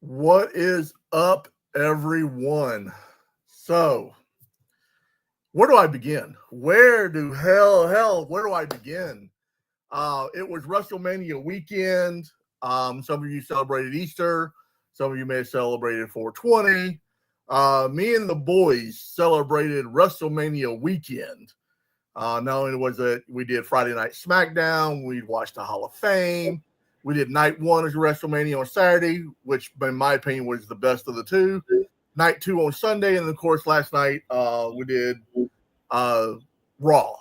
What is up, everyone? So, where do I begin? Where do I begin? It was WrestleMania weekend. Some of you celebrated Easter. Some of you may have celebrated 420. Me and the boys celebrated WrestleMania weekend. Not only was it, we did Friday Night SmackDown, we watched the Hall of Fame. We did night one of WrestleMania on Saturday, which, in my opinion, was the best of the two. Night two on Sunday, and of course, last night we did Raw.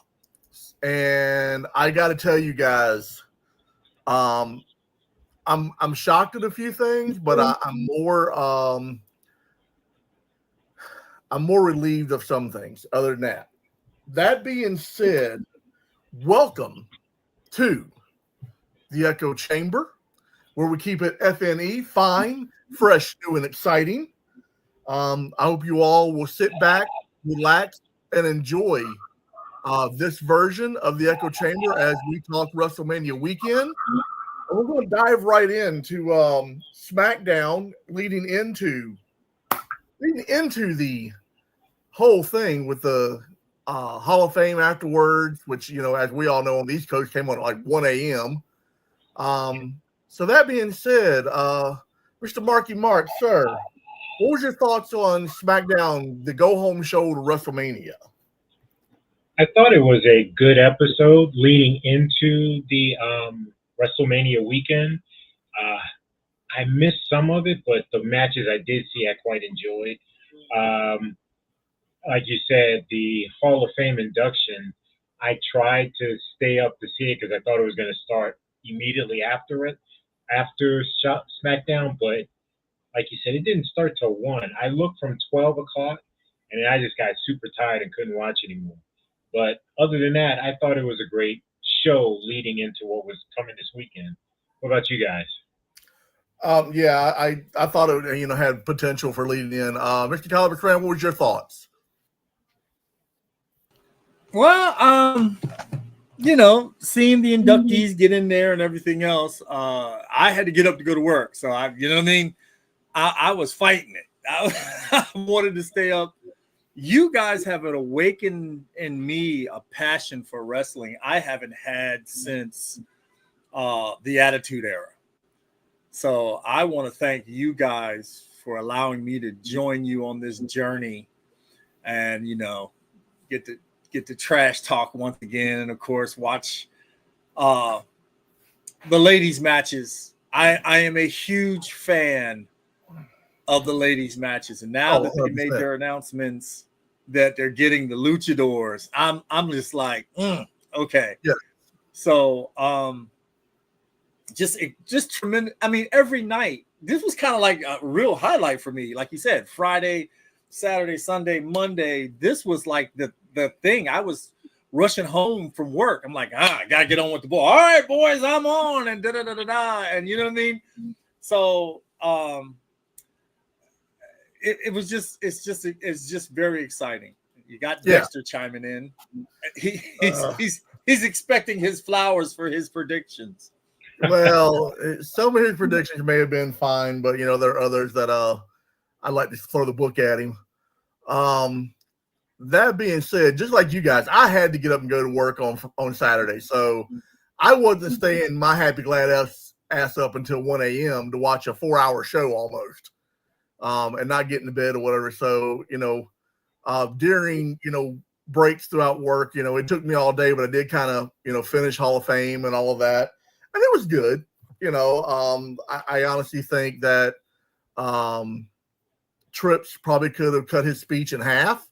And I got to tell you guys, I'm shocked at a few things, but I'm more relieved of some things. Other than that, that being said, welcome to the Echo Chamber, where we keep it FNE, fine, fresh, new, and exciting. I hope you all will sit back, relax, and enjoy this version of the Echo Chamber as we talk WrestleMania weekend. And we're going to dive right into SmackDown, leading into the whole thing with the Hall of Fame afterwards, which, as we all know on the East Coast, came on at like 1 a.m. So that being said, Mr. Marky Mark, sir, what was your thoughts on SmackDown, the go-home show to WrestleMania? I thought it was a good episode leading into the WrestleMania weekend. I missed some of it, but the matches I did see, I quite enjoyed. Like you said, the Hall of Fame induction, I tried to stay up to see it because I thought it was going to start immediately after SmackDown, but like you said, it didn't start till 1. I looked from 12 o'clock, and then I just got super tired and couldn't watch anymore. But other than that, I thought it was a great show leading into what was coming this weekend. What about you guys? Yeah, I thought it had potential for leading in. Mr. Caliber Tran, what was your thoughts? Well, seeing the inductees get in there and everything else, I had to get up to go to work. So I was fighting it. I wanted to stay up. You guys have awakened in me a passion for wrestling I haven't had since the Attitude Era. So I want to thank you guys for allowing me to join you on this journey and, get the trash talk once again. And of course, watch the ladies matches. I am a huge fan of the ladies matches. And now that they made their announcements that they're getting the luchadors, I'm just like, okay. Yeah. So, just tremendous. I mean, every night, this was kind of like a real highlight for me. Like you said, Friday, Saturday, Sunday, Monday, this was like the thing. I was rushing home from work. I'm like, I gotta get on with the ball. All right, boys, I'm on, and da-da-da-da-da. And you know what I mean? So it's just very exciting. You got Dexter chiming in. He's expecting his flowers for his predictions. Well, some of his predictions may have been fine, but there are others that I'd like to throw the book at him. That being said, just like you guys, I had to get up and go to work on Saturday, so I wasn't staying my happy glad ass up until 1 a.m. to watch a 4-hour show almost, and not get into bed or whatever. So during breaks throughout work, it took me all day, but I did kind of finish Hall of Fame and all of that. And it was good. I honestly think that Trips probably could have cut his speech in half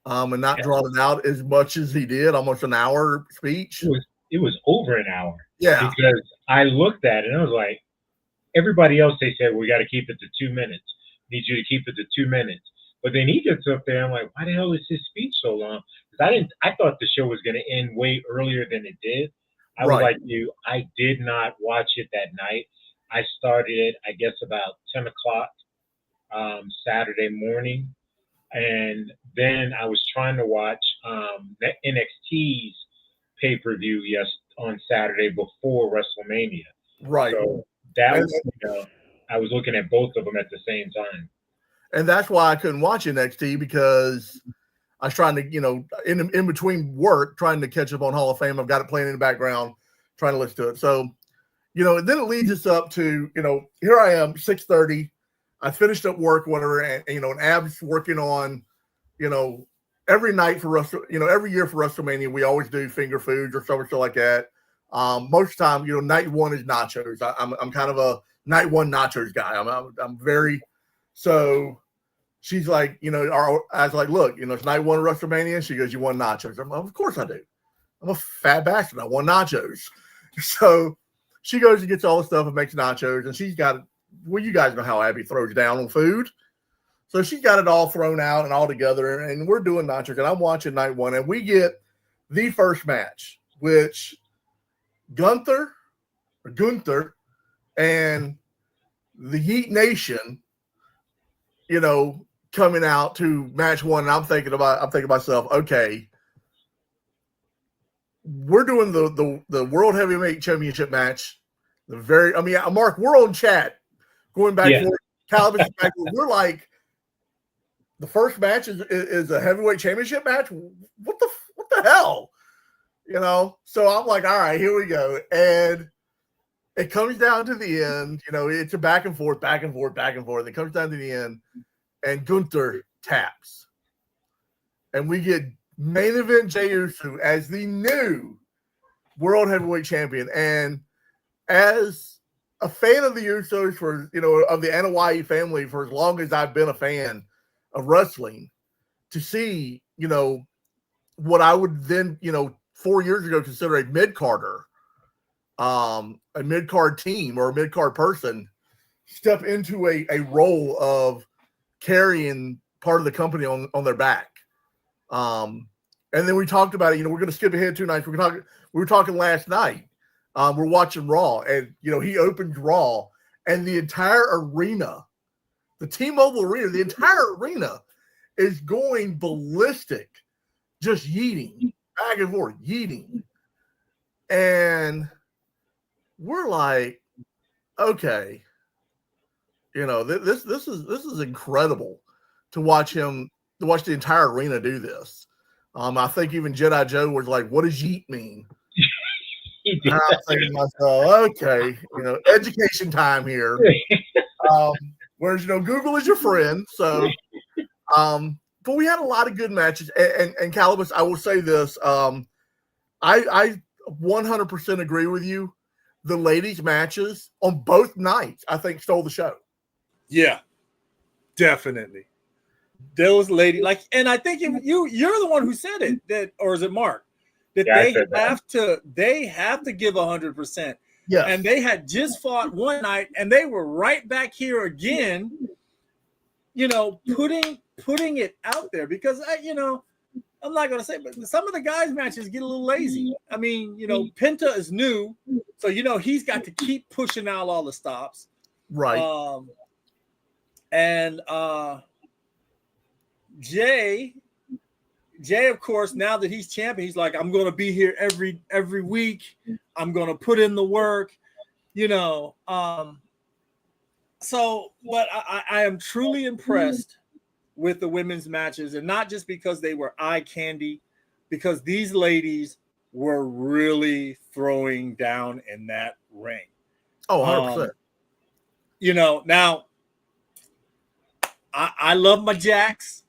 and not drawn it out as much as he did, almost an hour speech. It was over an hour. Yeah. Because I looked at it and I was like, everybody else, they said, we got to keep it to 2 minutes. Need you to keep it to 2 minutes. But then he gets up there. I'm like, why the hell is his speech so long? Because I thought the show was going to end way earlier than it did. I was like you. I did not watch it that night. I started it, I guess, about 10 o'clock Saturday morning. And then I was trying to watch NXT's pay-per-view on Saturday before WrestleMania. Right. So that was, I was looking at both of them at the same time. And that's why I couldn't watch NXT, because I was trying to, you know, in between work, trying to catch up on Hall of Fame. I've got it playing in the background, trying to listen to it. So, you know, then it leads us up to, you know, here I am, 6:30. I finished up work, whatever, and you know, and Ab's working on, you know, every night for every year for WrestleMania, we always do finger foods or something like that. Most of the time, you know, night one is nachos. I'm kind of a night one nachos guy. I'm very so. She's like, you know, I was like, look, you know, it's night one of WrestleMania. She goes, you want nachos? I'm like, of course I do. I'm a fat bastard. I want nachos. So she goes and gets all the stuff and makes nachos, and she's got, well, you guys know how Abby throws down on food. So she's got it all thrown out and all together, and we're doing nachos, and I'm watching night one, and we get the first match, which Gunther and the Yeet Nation, you know, coming out to match one. And I'm thinking to myself, okay, we're doing the World Heavyweight Championship match. Mark, we're on chat going back and forth. Calvin, we're like, the first match is a heavyweight championship match. What the hell? You know? So I'm like, all right, here we go. And it comes down to the end. You know, it's a back and forth. It comes down to the end, and Gunther taps. And we get main event Jey Uso as the new World Heavyweight Champion. And as a fan of the Usos for, you know, of the Anoa'i family for as long as I've been a fan of wrestling, to see, you know, what I would then, you know, 4 years ago consider a mid-carder, a mid-card team or a mid-card person step into a role of carrying part of the company on their back. And then we talked about it, you know, we're going to skip ahead 2 nights. We were talking last night. We're watching Raw, and, you know, he opens Raw, and the entire arena, the T-Mobile Arena, the entire arena is going ballistic, just yeeting, back and forth, yeeting. And we're like, okay, you know, this is incredible to watch the entire arena do this. I think even Jedi Joe was like, what does yeet mean? And I'm thinking to myself, okay, you know, education time here. Whereas, you know, Google is your friend. So, but we had a lot of good matches. And Calibus, I will say this. I 100% agree with you. The ladies' matches on both nights, I think, stole the show. Yeah, definitely. Those ladies, like, and I think you're the one who said it, that, or is it Mark? That they have to give 100%. Yeah. And they had just fought one night, and they were right back here again, you know, putting it out there, because you know, I'm not gonna say, but some of the guys' matches get a little lazy. I mean, you know, Penta is new, so you know he's got to keep pushing out all the stops. Right. And Jay, of course, now that he's champion, he's like, I'm going to be here every week. I'm going to put in the work, you know. So, but I am truly impressed with the women's matches, and not just because they were eye candy, because these ladies were really throwing down in that ring. Oh, 100%. You know, now I love my Jacks.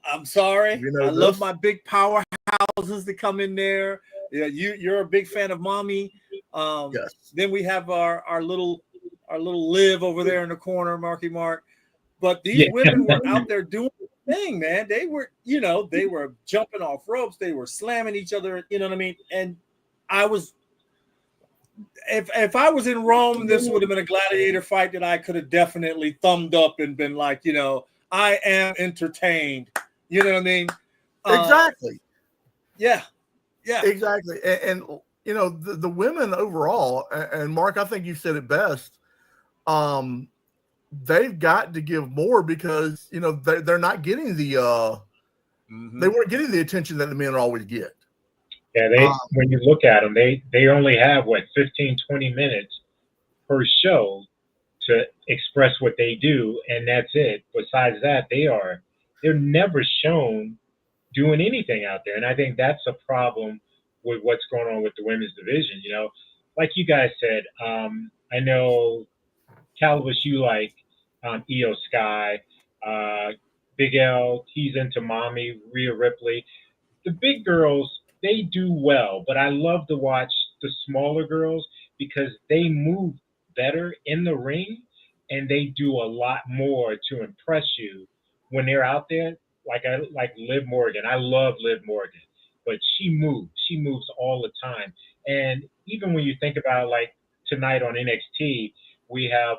I'm sorry. You know, I love my big powerhouses that come in there. Yeah, you're a big fan of Mommy. Yes. Then we have our little Liv over there in the corner, Marky Mark. But these women were out there doing the thing, man. They were, you know, they were jumping off ropes. They were slamming each other. You know what I mean? And I was, if I was in Rome, this would have been a gladiator fight that I could have definitely thumbed up and been like, you know, I am entertained. You know what I mean? Exactly. Yeah. Exactly. And you know, the women overall, and Mark, I think you said it best. They've got to give more, because, you know, they're not getting the they weren't getting the attention that the men always get. Yeah, when you look at them, they only have 15, 20 minutes per show to express what they do, and that's it. Besides that, they're never shown doing anything out there, and I think that's a problem with what's going on with the women's division. Like you guys said, I know Calibus, you like Io Sky, uh, Big L, he's into Mommy, Rhea Ripley. The big girls, they do well, but I love to watch the smaller girls because they move better in the ring and they do a lot more to impress you when they're out there. Like Liv Morgan. I love Liv Morgan, but she moves. She moves all the time. And even when you think about like tonight on NXT, we have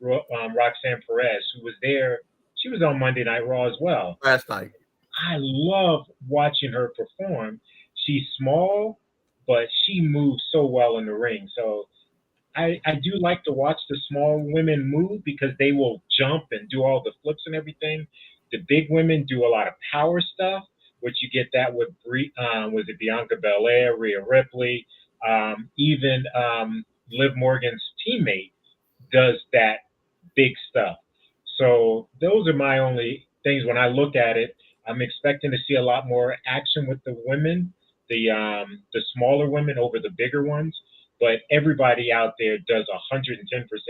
Roxanne Perez, who was there. She was on Monday Night Raw as well. Last night. I love watching her perform. She's small, but she moves so well in the ring. So I do like to watch the small women move because they will jump and do all the flips and everything. The big women do a lot of power stuff, which you get that with was it Bianca Belair, Rhea Ripley, even Liv Morgan's teammate does that big stuff. So those are my only things when I look at it. I'm expecting to see a lot more action with the women, the smaller women over the bigger ones. But everybody out there does 110%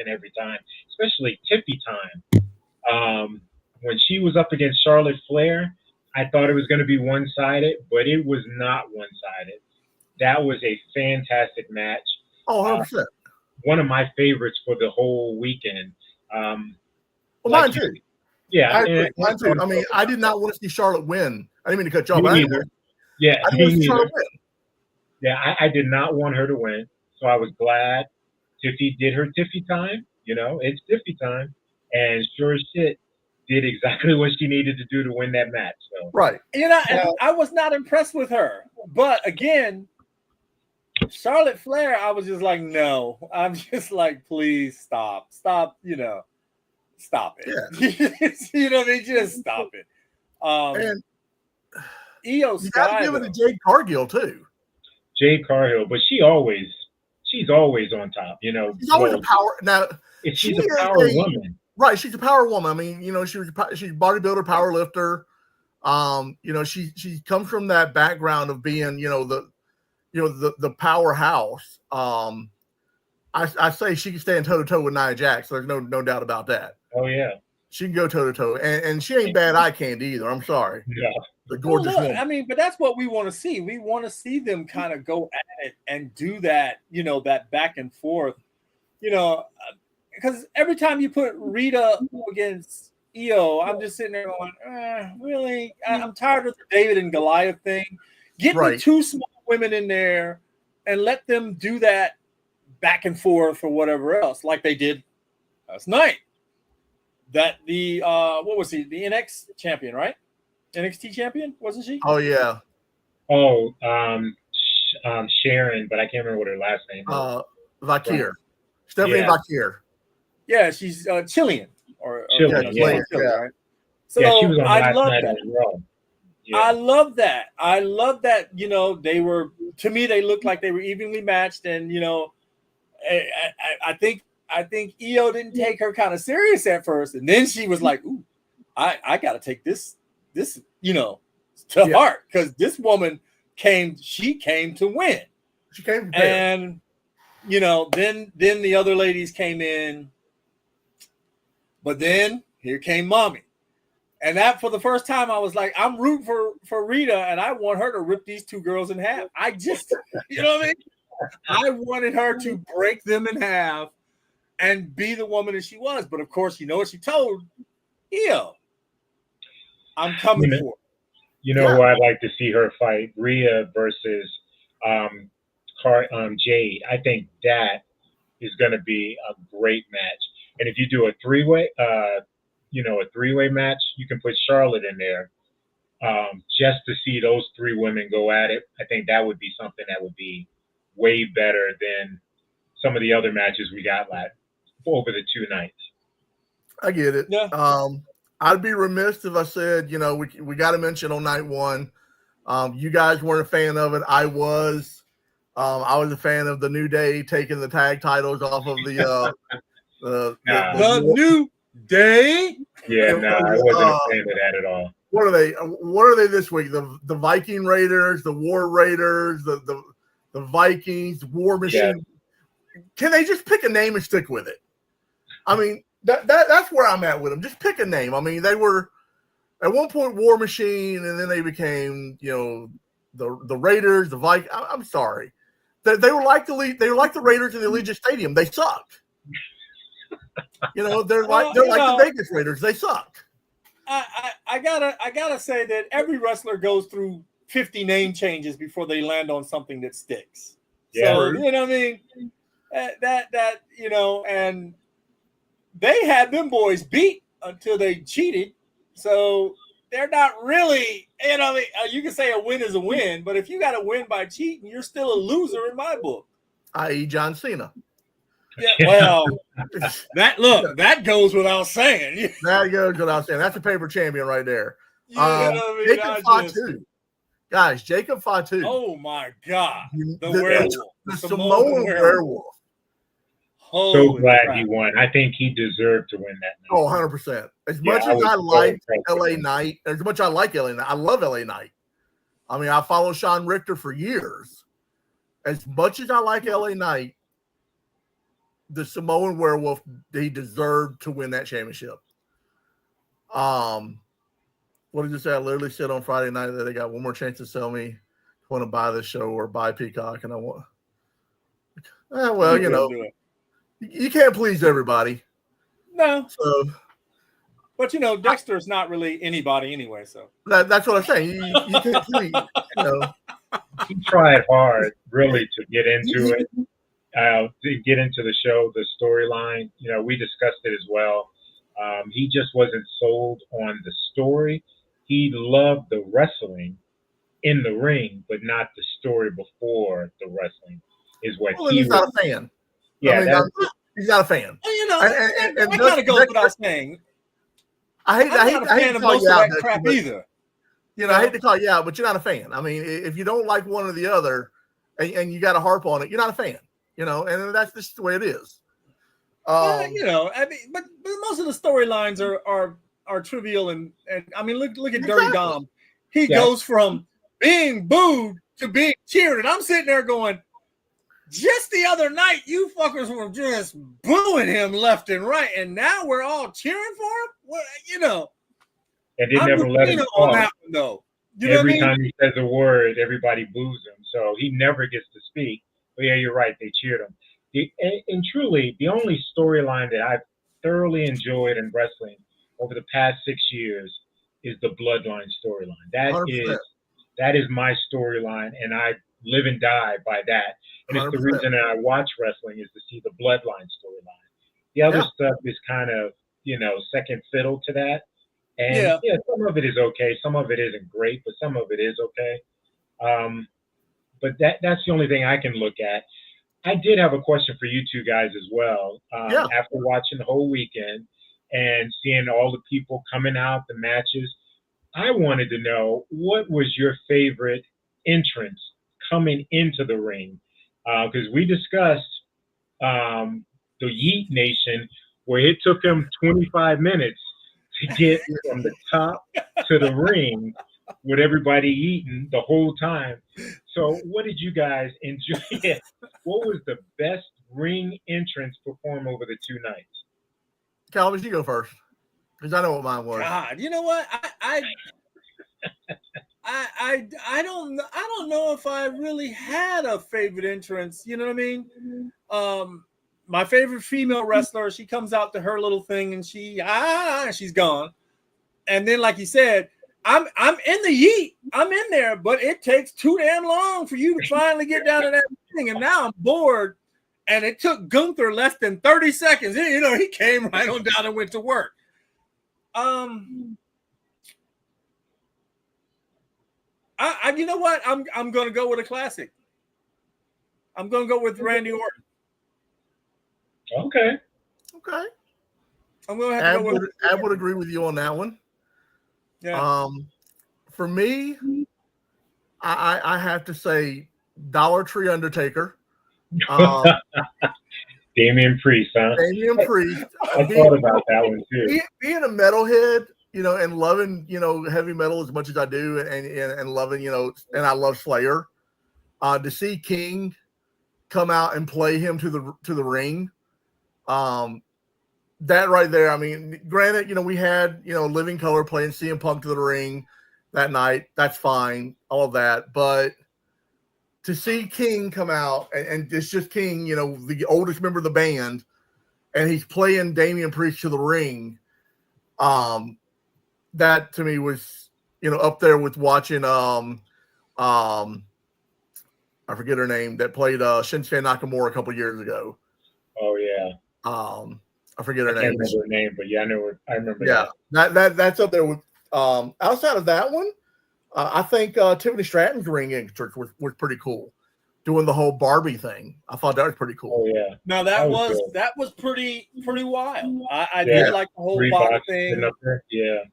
every time, especially Tiffy time. When she was up against Charlotte Flair, I thought it was going to be one-sided, but it was not one-sided. That was a fantastic match. Oh, 100%. One of my favorites for the whole weekend. Well, mine too. Yeah, mine too. I mean, I did not want to see Charlotte win. I didn't mean to cut you off. Me neither. Yeah, I didn't want to see Charlotte win. Yeah, I did not want her to win, so I was glad Tiffy did her Tiffy time. It's Tiffy time, and sure as shit did exactly what she needed to do to win that match. So right. And I was not impressed with her, but again, Charlotte Flair, I was just like, no. I'm just like, please stop, stop it. Yeah. You know what I mean? Just stop it. And Io you Sky, got to give it to Jade Cargill too. Jade Cargill, but she's always on top. She's always a power. Now she's a power woman. Right, she's a power woman. I mean, she's bodybuilder, power lifter. She comes from that background of being, the powerhouse. I say she can stand toe to toe with Nia Jax. So there's no doubt about that. Oh yeah, she can go toe to toe, and she ain't bad eye candy either. I'm sorry. Yeah, the gorgeous woman. I mean, but that's what we want to see. We want to see them kind of go at it and do that. That back and forth. Because every time you put Rita against Io, I'm just sitting there going, really? I'm tired of the David and Goliath thing. Get me two small women in there and let them do that back and forth or whatever else, like they did last night. That what was he? The NXT champion, right? NXT champion, wasn't she? Oh yeah. Oh, Sharon, but I can't remember what her last name is. Vakir. Stephanie Vakir. Yeah, she's Chilean. Chilean, yeah. Right? So yeah, she was on I last love night that. as well. Yeah. I love that. I love that. They were, to me, they looked like they were evenly matched, and I think Io didn't take her kind of serious at first, and then she was like, "Ooh, I got to take this to heart because this woman came to win. She came prepared. And then the other ladies came in, but then here came Mommy. And that, for the first time, I was like, I'm rooting for Rita, and I want her to rip these two girls in half. I just, you know what I mean? I wanted her to break them in half and be the woman that she was. But, of course, you know what she told Io? I'm coming for her. You know who I'd like to see her fight? Rhea versus Jade. I think that is going to be a great match. And if you do a three-way match, you can put Charlotte in there just to see those three women go at it. I think that would be something that would be way better than some of the other matches we got over the 2 nights. I get it. Yeah. I'd be remiss if I said, we got to mention on night one. You guys weren't a fan of it. I was. I was a fan of the New Day taking the tag titles off of the The New Day. Yeah, no, I wasn't a fan of that at all. What are they? What are they this week? The Viking Raiders, the War Raiders, the Vikings, War Machine. Yeah. Can they just pick a name and stick with it? I mean, that's where I'm at with them. Just pick a name. I mean, they were at one point War Machine, and then they became, the Raiders, the Vikings. I'm sorry, they were like the Raiders in the Allegiant Stadium. They suck. They're like the Vegas Raiders. They suck. I gotta say that every wrestler goes through 50 name changes before they land on something that sticks. Yeah. So you know what I mean? That and they had them boys beat until they cheated. So they're not really, you can say a win is a win, but if you got to win by cheating, you're still a loser in my book. I.e. John Cena. Yeah, well, that goes without saying. That goes without saying. That's a paper champion right there. Jacob Fatu. Guys, Jacob Fatu. Oh, my God. The werewolf. The Samoan werewolf. So glad he won. I think he deserved to win that night. Oh, 100%. As much as I like LA Knight, I love LA Knight. I mean, I follow Sean Richter for years. As much as I like LA Knight, the Samoan werewolf, he deserved to win that championship. What did you say? I literally said on Friday night that they got one more chance to sell me. I want to buy this show or buy Peacock, and I want. You can't please everybody. No. So, but Dexter's not really anybody anyway. So that's what I'm saying. You can't please. He tried hard, really, to get into it. To get into the show, the storyline, we discussed it as well. He just wasn't sold on the story. He loved the wrestling in the ring, but not the story before the wrestling is what he's not a fan. Yeah, he's not a fan. And that kind of goes without saying. I hate to call you out, crap either. I hate to call you out, but you're not a fan. I mean, if you don't like one or the other, and you got to harp on it, you're not a fan. And that's just the way it is. I mean, but most of the storylines are trivial, and I mean, look at Dirty Dom. He goes from being booed to being cheered, and I'm sitting there going, just the other night, you fuckers were just booing him left and right, and now we're all cheering for him. Well, and they never let him talk. On that one, though. Every time he says a word, everybody boos him, so he never gets to speak. But yeah, you're right. They cheered him. And truly, the only storyline that I've thoroughly enjoyed in wrestling over the past 6 years is the Bloodline storyline. That is my storyline, and I live and die by that. And 100%. It's the reason that I watch wrestling is to see the Bloodline storyline. The other stuff is kind of, second fiddle to that. And some of it is okay. Some of it isn't great, but some of it is okay. But that's the only thing I can look at. I did have a question for you two guys as well. After watching the whole weekend and seeing all the people coming out, the matches, I wanted to know, what was your favorite entrance coming into the ring? Because we discussed the Yeet Nation, where it took them 25 minutes to get from the top to the ring with everybody eating the whole time. So what did you guys enjoy? What was the best ring entrance performed over the 2 nights? Calvin, you go first, because I know what mine was. God, you know what? I don't know if I really had a favorite entrance. You know what I mean? My favorite female wrestler, she comes out to her little thing and she's gone. And then, like you said, I'm in the Yeet. I'm in there, but it takes too damn long for you to finally get down to that thing. And now I'm bored. And it took Gunther less than 30 seconds. He came right on down and went to work. You know what? I'm going to go with a classic. I'm going to go with Randy Orton. Okay. I'm going to have to go with. I would agree with you on that one. Yeah. For me, I have to say Dollar Tree Undertaker. Damian Priest, huh? Damian Priest. I thought about that one too. Being a metalhead, and loving, heavy metal as much as I do, and loving, and I love Slayer. To see King come out and play him to the ring, that right there. I mean, granted, we had Living Color playing CM Punk to the ring that night. That's fine, all of that, but to see King come out and it's just King, the oldest member of the band, and he's playing Damian Priest to the ring. That to me was, up there with watching I forget her name, that played Shinsuke Nakamura a couple years ago. Oh yeah. I forget her I name. can't remember her name, but yeah, I remember. Yeah, that's up there with. Outside of that one, I think Tiffany Stratton's ring entrance was pretty cool, doing the whole Barbie thing. I thought that was pretty cool. Oh yeah. Now that was pretty wild. I Yeah. did like the whole Barbie thing. Up there. Yeah.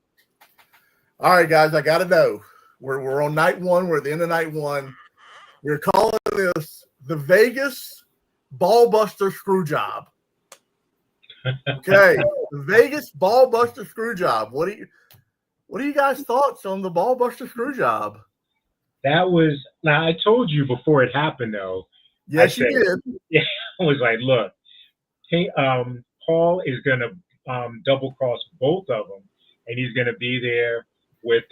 All right, guys, I got to know. We're on night one. We're at the end of night one. We're calling this the Vegas Ballbuster Screwjob. Okay, the Vegas Ballbuster Screwjob. What are you guys' thoughts on the Ballbuster Screwjob? That was, now I told you before it happened though. Yes, you did. Yeah, I was like, look, hey, Paul is gonna double cross both of them, and he's gonna be there with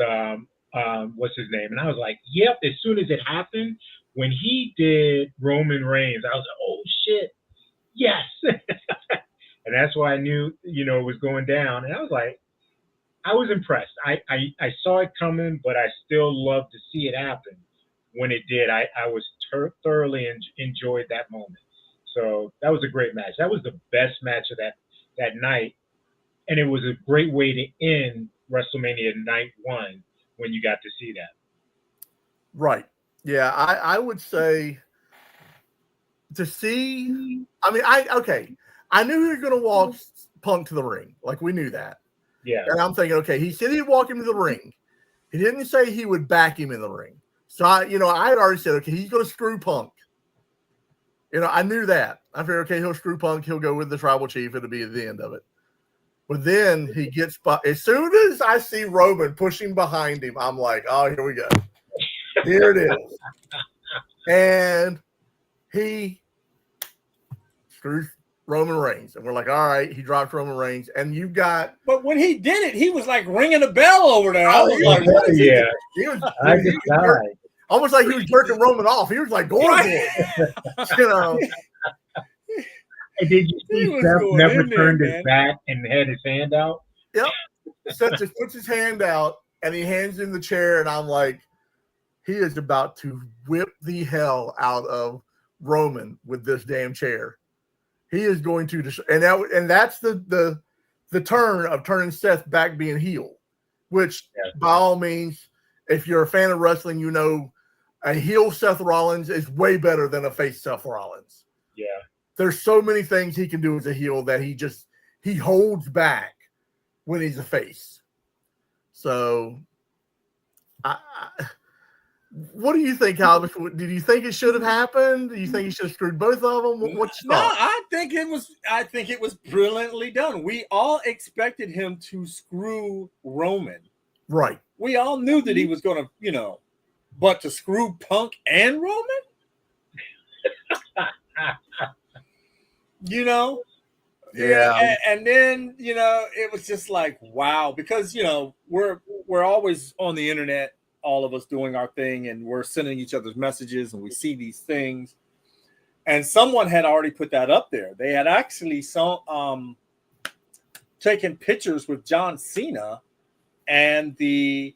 what's his name? And I was like, yep. As soon as it happened, when he did Roman Reigns, I was like, oh shit, yes. And that's why I knew, it was going down. And I was like, I was impressed. I saw it coming, but I still loved to see it happen. When it did, I was thoroughly enjoyed that moment. So that was a great match. That was the best match of that night. And it was a great way to end WrestleMania night one when you got to see that. Right. Yeah, I would say to see, I mean, I knew he was going to walk Punk to the ring. Like, we knew that. Yeah. And I'm thinking, okay, he said he'd walk him to the ring. He didn't say he would back him in the ring. So, I had already said, okay, he's going to screw Punk. I knew that. I figured, okay, he'll screw Punk. He'll go with the tribal chief. It'll be at the end of it. But then he gets, as soon as I see Roman pushing behind him, I'm like, oh, here we go. Here it is. And he screws Roman Reigns. And we're like, all right, he drops Roman Reigns. And you've got. But when he did it, he was like ringing a bell over there. I was like, what is yeah. He was almost like he was jerking Roman off. He was like going for it. And did you see Seth never turned his back and had his hand out? Yep. Seth just puts his hand out and he hands him the chair, and I'm like, he is about to whip the hell out of Roman with this damn chair. He is going to and that's the turn of turning Seth back being heel, which by all means, if you're a fan of wrestling, a heel Seth Rollins is way better than a face Seth Rollins. Yeah. There's so many things he can do as a heel that he holds back when he's a face. So, what do you think, Albert? Did you think it should have happened? Do you think he should have screwed both of them? What's your thought? No, I think it was brilliantly done. We all expected him to screw Roman. Right. We all knew that he was going to, but to screw Punk and Roman? Yeah. And then, it was just like, wow, because, we're always on the internet, all of us doing our thing, and we're sending each other's messages, and we see these things. And someone had already put that up there. They had actually taken pictures with John Cena and the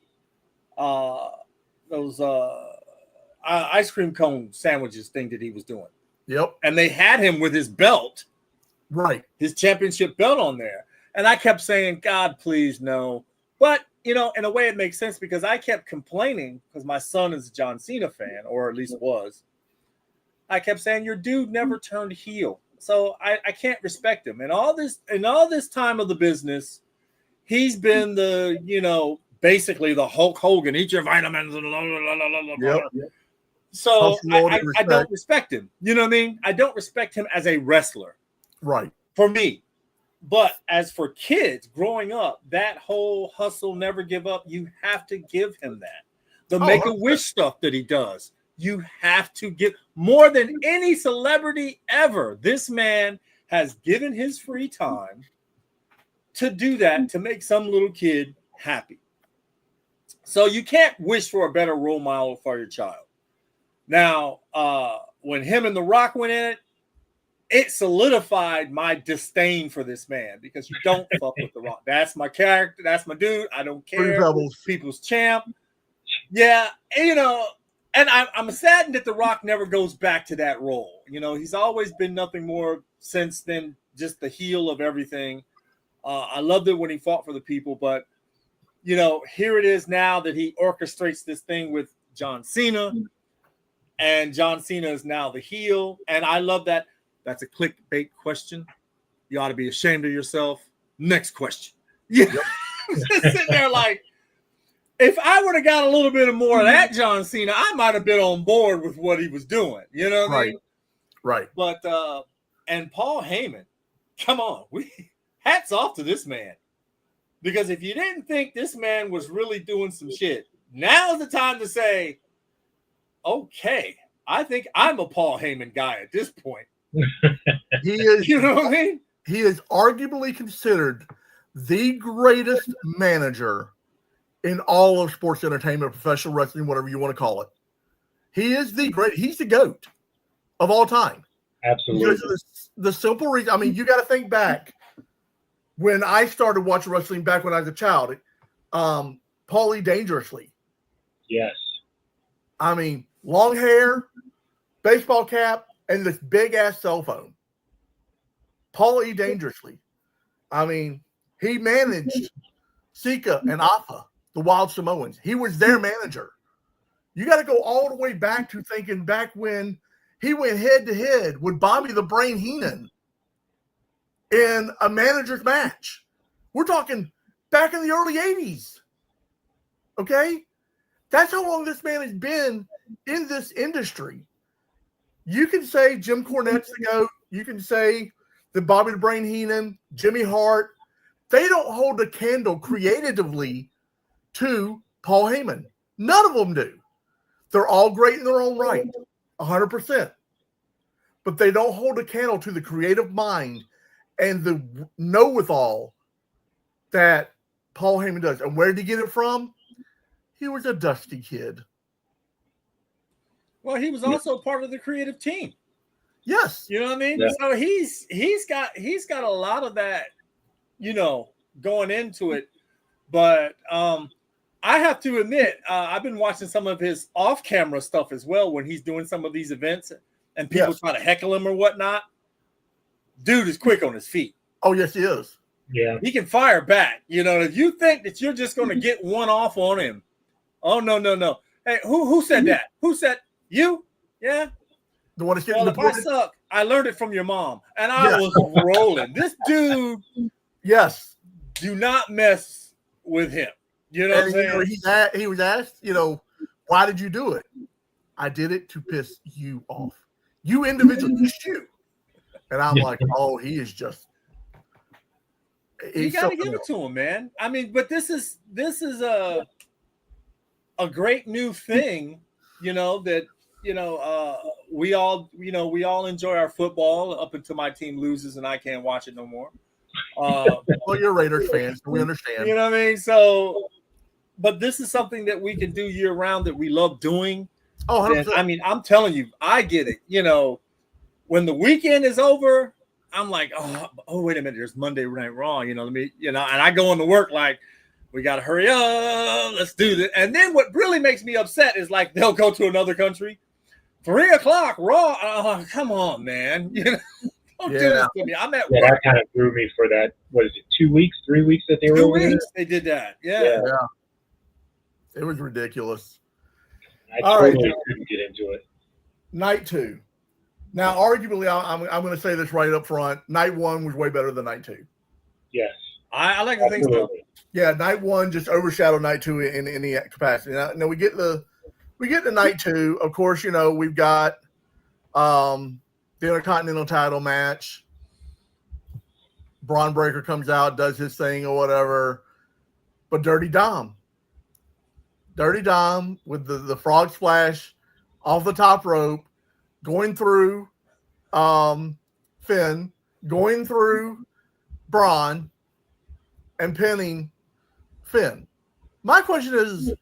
those ice cream cone sandwiches thing that he was doing. Yep. And they had him with his belt, right, his championship belt on there. And I kept saying, God, please, no. But, in a way it makes sense, because I kept complaining, because my son is a John Cena fan, or at least was. I kept saying, your dude never turned heel. So I can't respect him. And all this time of the business, he's been the, basically the Hulk Hogan, eat your vitamins and blah, blah, blah, blah, blah. Yep. So I don't respect him. You know what I mean? I don't respect him as a wrestler. Right. for me. But as for kids growing up, that whole hustle, never give up, you have to give him that. The Make-A-Wish stuff that he does, you have to give more than any celebrity ever. This man has given his free time to do that, to make some little kid happy. So you can't wish for a better role model for your child. Now, when him and The Rock went in it, it solidified my disdain for this man, because you don't fuck with The Rock. That's my character. That's my dude. I don't care. People's champ. Yeah. And, and I'm saddened that The Rock never goes back to that role. He's always been nothing more since then, just the heel of everything. I loved it when he fought for the people, but here it is now that he orchestrates this thing with John Cena, and John Cena is now the heel. And I love that. That's a clickbait question. You ought to be ashamed of yourself. Next question. Yeah. Just sitting there like, if I would have got a little bit more of that John Cena, I might have been on board with what he was doing. You know what I mean? Right. But and Paul Heyman, come on, hats off to this man. Because if you didn't think this man was really doing some shit, now's the time to say, okay, I think I'm a Paul Heyman guy at this point. He is, you know what I mean? He is arguably considered the greatest manager in all of sports entertainment, professional wrestling, whatever you want to call it. He is he's the GOAT of all time. Absolutely. Because the simple reason, you got to think back when I started watching wrestling back when I was a child, Paulie Dangerously. Yes. Long hair, baseball cap, and this big ass cell phone. Paulie Dangerously. He managed Sika and Afa, the Wild Samoans. He was their manager. You got to go all the way back to thinking back when he went head to head with Bobby the Brain Heenan in a manager's match. We're talking back in the early 80s. Okay? That's how long this man has been in this industry. You can say Jim Cornette's the GOAT. You can say that Bobby the Brain Heenan, Jimmy Hart, they don't hold a candle creatively to Paul Heyman. None of them do. They're all great in their own right, 100%. But they don't hold a candle to the creative mind and the know-with-all that Paul Heyman does. And where did he get it from? He was a dusty kid. Well, he was also part of the creative team. Yes. You know what I mean? Yeah. So he's got a lot of that, going into it. But I have to admit, I've been watching some of his off-camera stuff as well when he's doing some of these events and people try to heckle him or whatnot. Dude is quick on his feet. Oh, yes, he is. Yeah. He can fire back. If you think that you're just going to get one off on him, oh, no. Hey, who said that? Who said you? Yeah. The one that's Well, if I suck, I learned it from your mom. And I was rolling. This dude, yes, do not mess with him. You know what I'm saying? He was asked, why did you do it? I did it to piss you off. You individually, just you. And I'm like, oh, he is just. You got to give it to him, man. But this is a great new thing, that we all enjoy our football up until my team loses and I can't watch it no more. Well, you're Raiders fans, so we understand. You know what I mean? So, but this is something that we can do year round that we love doing. Oh, 100%. And, I'm telling you, I get it. When the weekend is over, I'm like, oh, wait a minute, there's Monday Night Raw. And I go into work like, we got to hurry up. Let's do this. And then what really makes me upset is like they'll go to another country. 3:00 Raw. Oh, come on, man. Don't do this to me. I'm at work. That kind of threw me for that. What is it, 2 weeks, 3 weeks that they were 2 over weeks they did that. Yeah. It was ridiculous. I totally couldn't get into it. Night 2. Now, arguably, I'm going to say this right up front. Night 1 was way better than Night 2. Yes. I like to think so. Yeah, Night 1 just overshadowed Night 2 in any capacity. Now we get to Night 2. Of course, we've got the Intercontinental title match. Braun Breaker comes out, does his thing or whatever. But Dirty Dom with the frog splash off the top rope, going through Finn, going through Braun, and pinning Finn. My question is,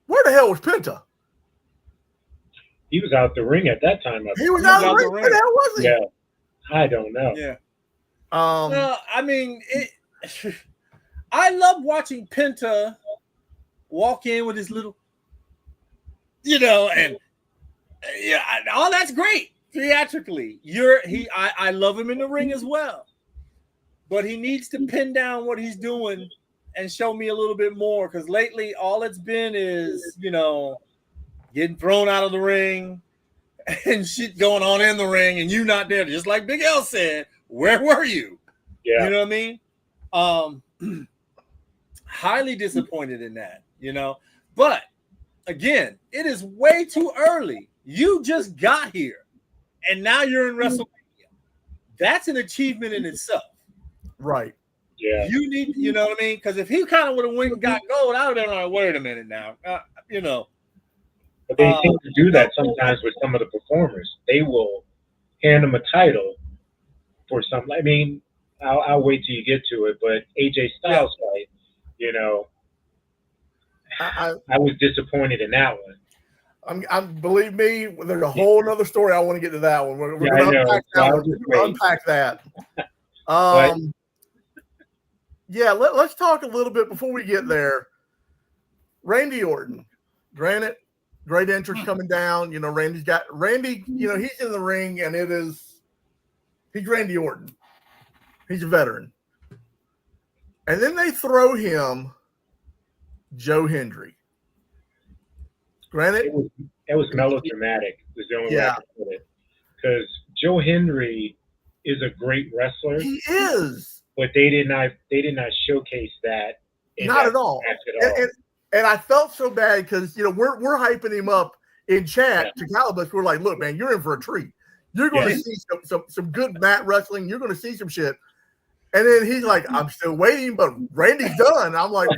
where the hell was Penta? He was out the ring at that time. He was out of the ring. Where the hell was he? Yeah, I don't know. Yeah. Um, I mean, I love watching Penta walk in with his little, and all that's great theatrically. I love him in the ring as well, but he needs to pin down what he's doing and show me a little bit more, because lately all it's been is getting thrown out of the ring and shit going on in the ring, and you not there. Just like Big L said, where were you? Yeah. You know what I mean? Highly disappointed in that, But again, it is way too early. You just got here, and now you're in WrestleMania. That's an achievement in itself. right. Yeah. You need, you know what I mean? Because if he kind of would have went and got gold, I would have been like, wait a minute now. But they seem to do that sometimes with some of the performers. They will hand them a title for some. I mean, I'll wait till you get to it. But AJ Styles fight, I was disappointed in that one. I'm believe me, there's a whole other story. I want to get to that one. We're Yeah, going to unpack that. I'll One. just We're gonna wait. unpack that. But- Yeah, let's talk a little bit before we get there. Randy Orton, granted, great entrance coming down. Randy, he's in the ring, and he's Randy Orton. He's a veteran. And then they throw him Joe Hendry. Granted, It was melodramatic. Was the only way I Yeah. could put it. Because Joe Hendry is a great wrestler, he is. but they did not showcase that. in Not that at all. match at all. And I felt so bad because we're hyping him up in chat to Calibus. We're like, look, man, you're in for a treat. You're going to see some good mat wrestling. You're going to see some shit. And then he's like, I'm still waiting, but Randy's done. I'm like,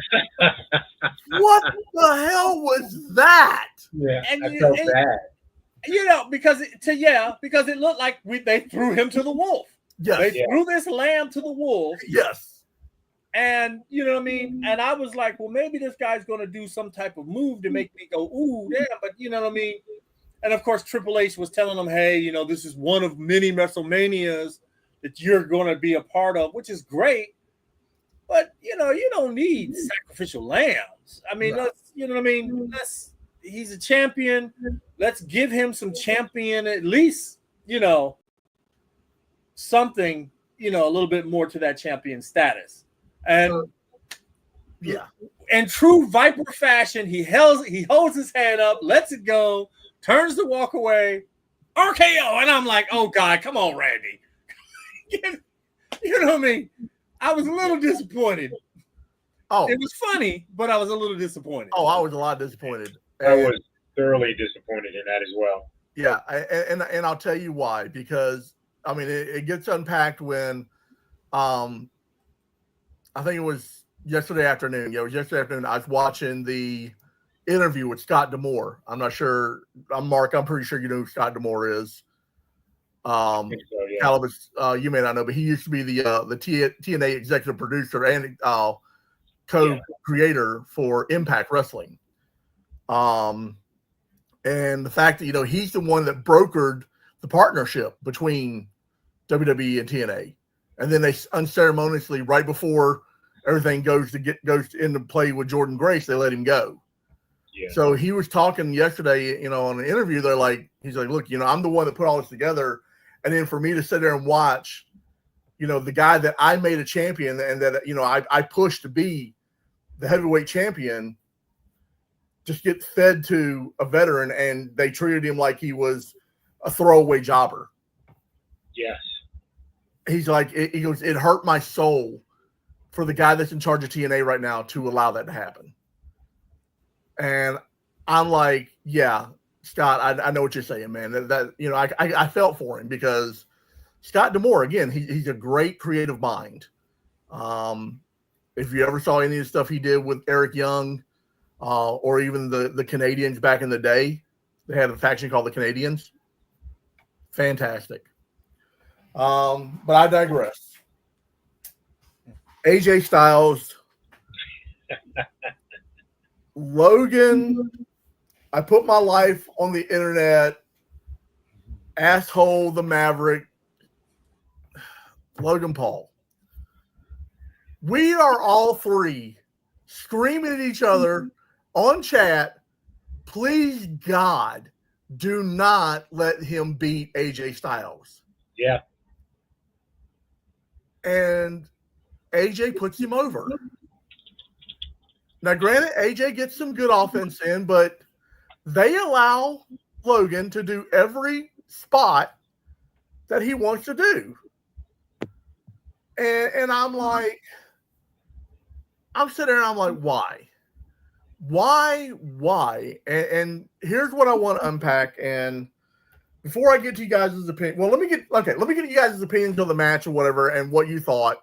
what the hell was that? Yeah, And I felt bad. because it looked like they threw him to the wolf. Yes. They threw this lamb to the wolf. Yes. And you know what I mean? And I was like, well, maybe this guy's going to do some type of move to make me go, ooh, damn. But you know what I mean? And of course, Triple H was telling them, hey, this is one of many WrestleManias that you're going to be a part of, which is great. But, you don't need sacrificial lambs. I mean, he's a champion. Let's give him some champion, at least, something, a little bit more to that champion status. And in true Viper fashion, he holds his head up, lets it go, turns to walk away, RKO, and I'm like, oh God, come on, Randy. You know what I mean? I was a little disappointed. Oh, It was funny, but I was a little disappointed. I was a lot disappointed. I was thoroughly disappointed in that as well. Yeah, and I'll tell you why. Because I mean, it gets unpacked when, I think it was yesterday afternoon. Yeah, it was yesterday afternoon. I was watching the interview with Scott D'Amore. I'm not sure. I'm Mark. I'm pretty sure you know who Scott D'Amore is. I think so, yeah. Calibus, you may not know, but he used to be the TNA executive producer and co-creator for Impact Wrestling. And the fact that he's the one that brokered the partnership between WWE and TNA, and then they unceremoniously, right before everything goes into play with Jordan Grace, they let him go. Yeah. So he was talking yesterday, on an interview. He's like, look, I'm the one that put all this together. And then for me to sit there and watch, the guy that I made a champion and that, I pushed to be the heavyweight champion, just get fed to a veteran, and they treated him like he was a throwaway jobber. Yes. He's like, he goes, it hurt my soul for the guy that's in charge of TNA right now to allow that to happen. And I'm like, yeah, Scott, I know what you're saying, man. I felt for him because Scott D'Amore, again, he's a great creative mind. If you ever saw any of the stuff he did with Eric Young, or even the Canadians back in the day, they had a faction called the Canadians. Fantastic. But I digress. AJ Styles, Logan, I put my life on the internet. Asshole the Maverick, Logan Paul. We are all three screaming at each other on chat. Please, God, do not let him beat AJ Styles. Yeah. And AJ puts him over. Now, granted, AJ gets some good offense in, but they allow Logan to do every spot that he wants to do. And I'm like, I'm sitting there and I'm like, why? Why? And here's what I want to unpack. And before I get to you guys' opinion, well, let me get you guys' opinions on the match or whatever and what you thought.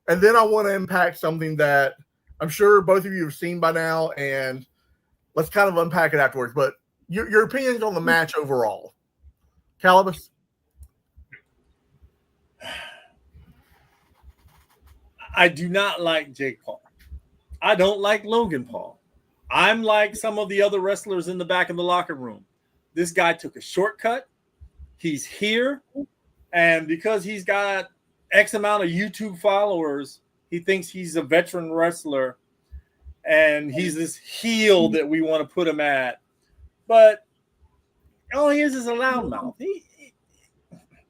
And then I want to unpack something that I'm sure both of you have seen by now, and let's kind of unpack it afterwards. But your opinions on the match overall. Calibus? I do not like Jake Paul. I don't like Logan Paul. I'm like some of the other wrestlers in the back of the locker room. This guy took a shortcut. He's here. And because he's got X amount of YouTube followers, he thinks he's a veteran wrestler. And he's this heel that we want to put him at. But all he is a loudmouth.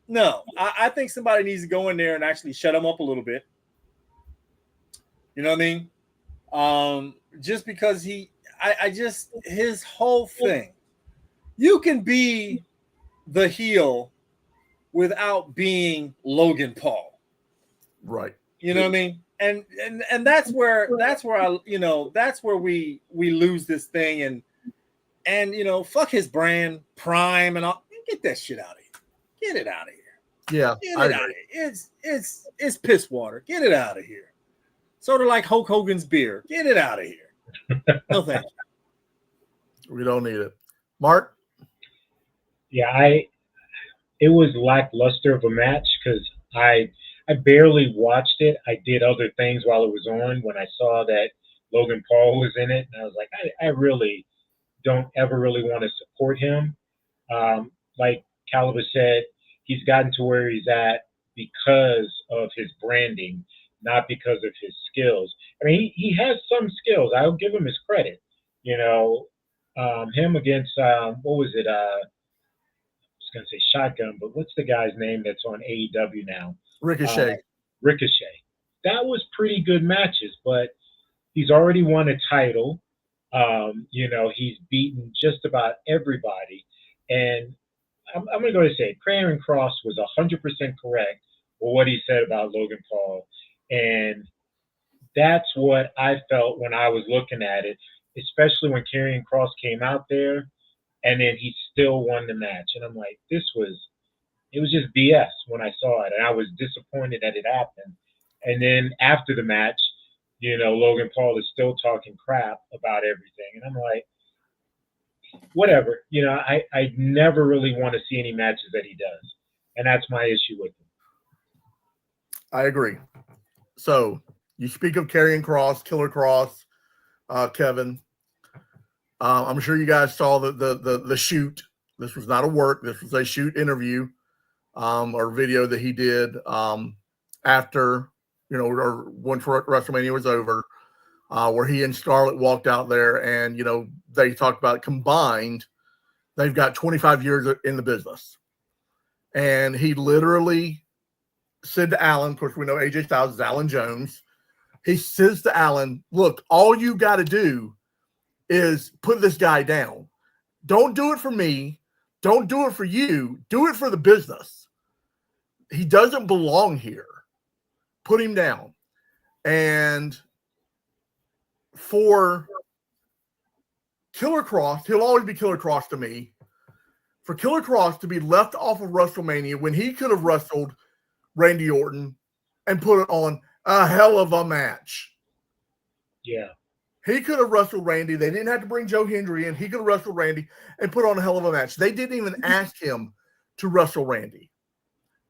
No, I think somebody needs to go in there and actually shut him up a little bit. You know what I mean? Just because his whole thing, you can be the heel without being Logan Paul. Right. You know what I mean? And that's where we lose this thing and fuck his brand, Prime and all. Get that shit out of here. Get it out of here. Yeah. Get it out of here. It's piss water. Get it out of here. Sort of like Hulk Hogan's beer. Get it out of here. No thank you. We don't need it. Mark? Yeah, it was lackluster of a match because I barely watched it. I did other things while it was on when I saw that Logan Paul was in it. And I was like, I really don't ever really want to support him. Like Calibus said, he's gotten to where he's at because of his branding, not because of his skills. I mean, he has some skills. I'll give him his credit. Him against, what was it? I was going to say Shotgun, but what's the guy's name that's on AEW now? Ricochet. Ricochet. That was pretty good matches, but he's already won a title. He's beaten just about everybody. And I'm going to go to say, Karrion Kross was 100% correct with what he said about Logan Paul. And that's what I felt when I was looking at it, especially when Karrion Kross came out there and then he still won the match. And I'm like, it was just BS when I saw it. And I was disappointed that it happened. And then after the match, Logan Paul is still talking crap about everything. And I'm like, whatever. I never really want to see any matches that he does. And that's my issue with him. I agree. So you speak of Karrion Kross, Killer Kross, Kevin. I'm sure you guys saw the shoot. This was not a work. This was a shoot interview or video that he did after, or once WrestleMania was over, where he and Scarlett walked out there and, they talked about combined, they've got 25 years in the business. And he literally said to Alan, of course, we know AJ Styles is Alan Jones. He says to Alan, look, all you got to do is put this guy down. Don't do it for me. Don't do it for you. Do it for the business. He doesn't belong here. Put him down. And for Killer Kross, he'll always be Killer Kross to me. For Killer Kross to be left off of WrestleMania when he could have wrestled Randy Orton and put it on a hell of a match. Yeah. He could have wrestled Randy. They didn't have to bring Joe Hendry in. He could have wrestled Randy and put on a hell of a match. They didn't even ask him to wrestle Randy.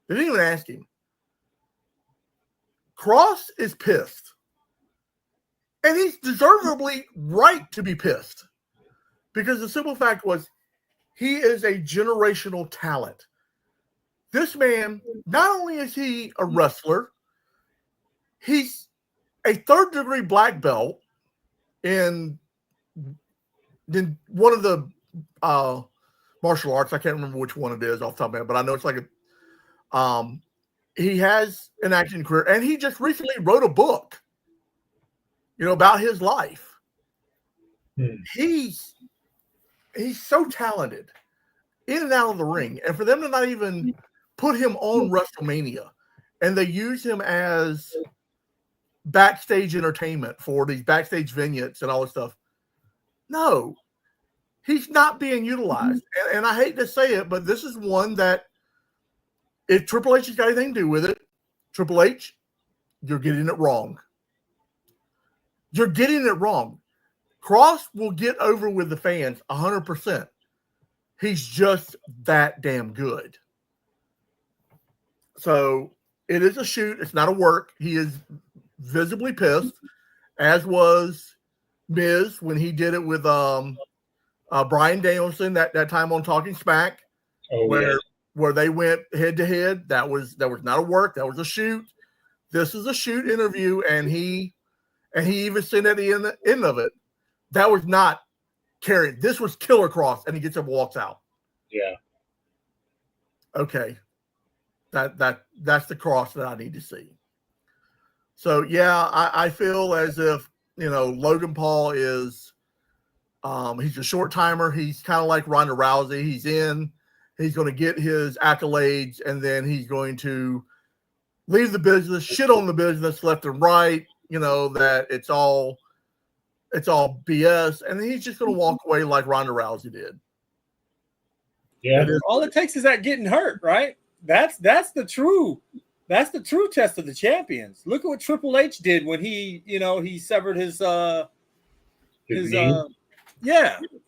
They didn't even ask him. Cross is pissed. And he's deservedly right to be pissed. Because the simple fact was, he is a generational talent. This man, not only is he a wrestler, he's a third-degree black belt in one of the martial arts. I can't remember which one it is off the top of my head, but I know it's like he has an acting career, and he just recently wrote a book, about his life. He's so talented in and out of the ring, and for them to not even put him on WrestleMania, and they use him as backstage entertainment for these backstage vignettes and all this stuff. No, he's not being utilized. And I hate to say it, but this is one that if Triple H has got anything to do with it, Triple H, you're getting it wrong. You're getting it wrong. Cross will get over with the fans 100%. He's just that damn good. So it is a shoot. It's not a work. He is visibly pissed, as was Miz when he did it with Bryan Danielson that time on Talking Smack, where they went head to head. That was not a work. That was a shoot. This is a shoot interview, and he even said at the end of it, that was not Karrion. This was Killer Cross, and he gets up and walks out. Yeah. Okay. That's the Cross that I need to see. So yeah, I feel as if Logan Paul is he's a short timer. He's kind of like Ronda Rousey. He's going to get his accolades, and then he's going to leave the business, shit on the business left and right, that it's all BS, and he's just going to walk away like Ronda Rousey did. Yeah. All it takes is that getting hurt, right? That's the true test of the champions. Look at what Triple H did when he severed his knee?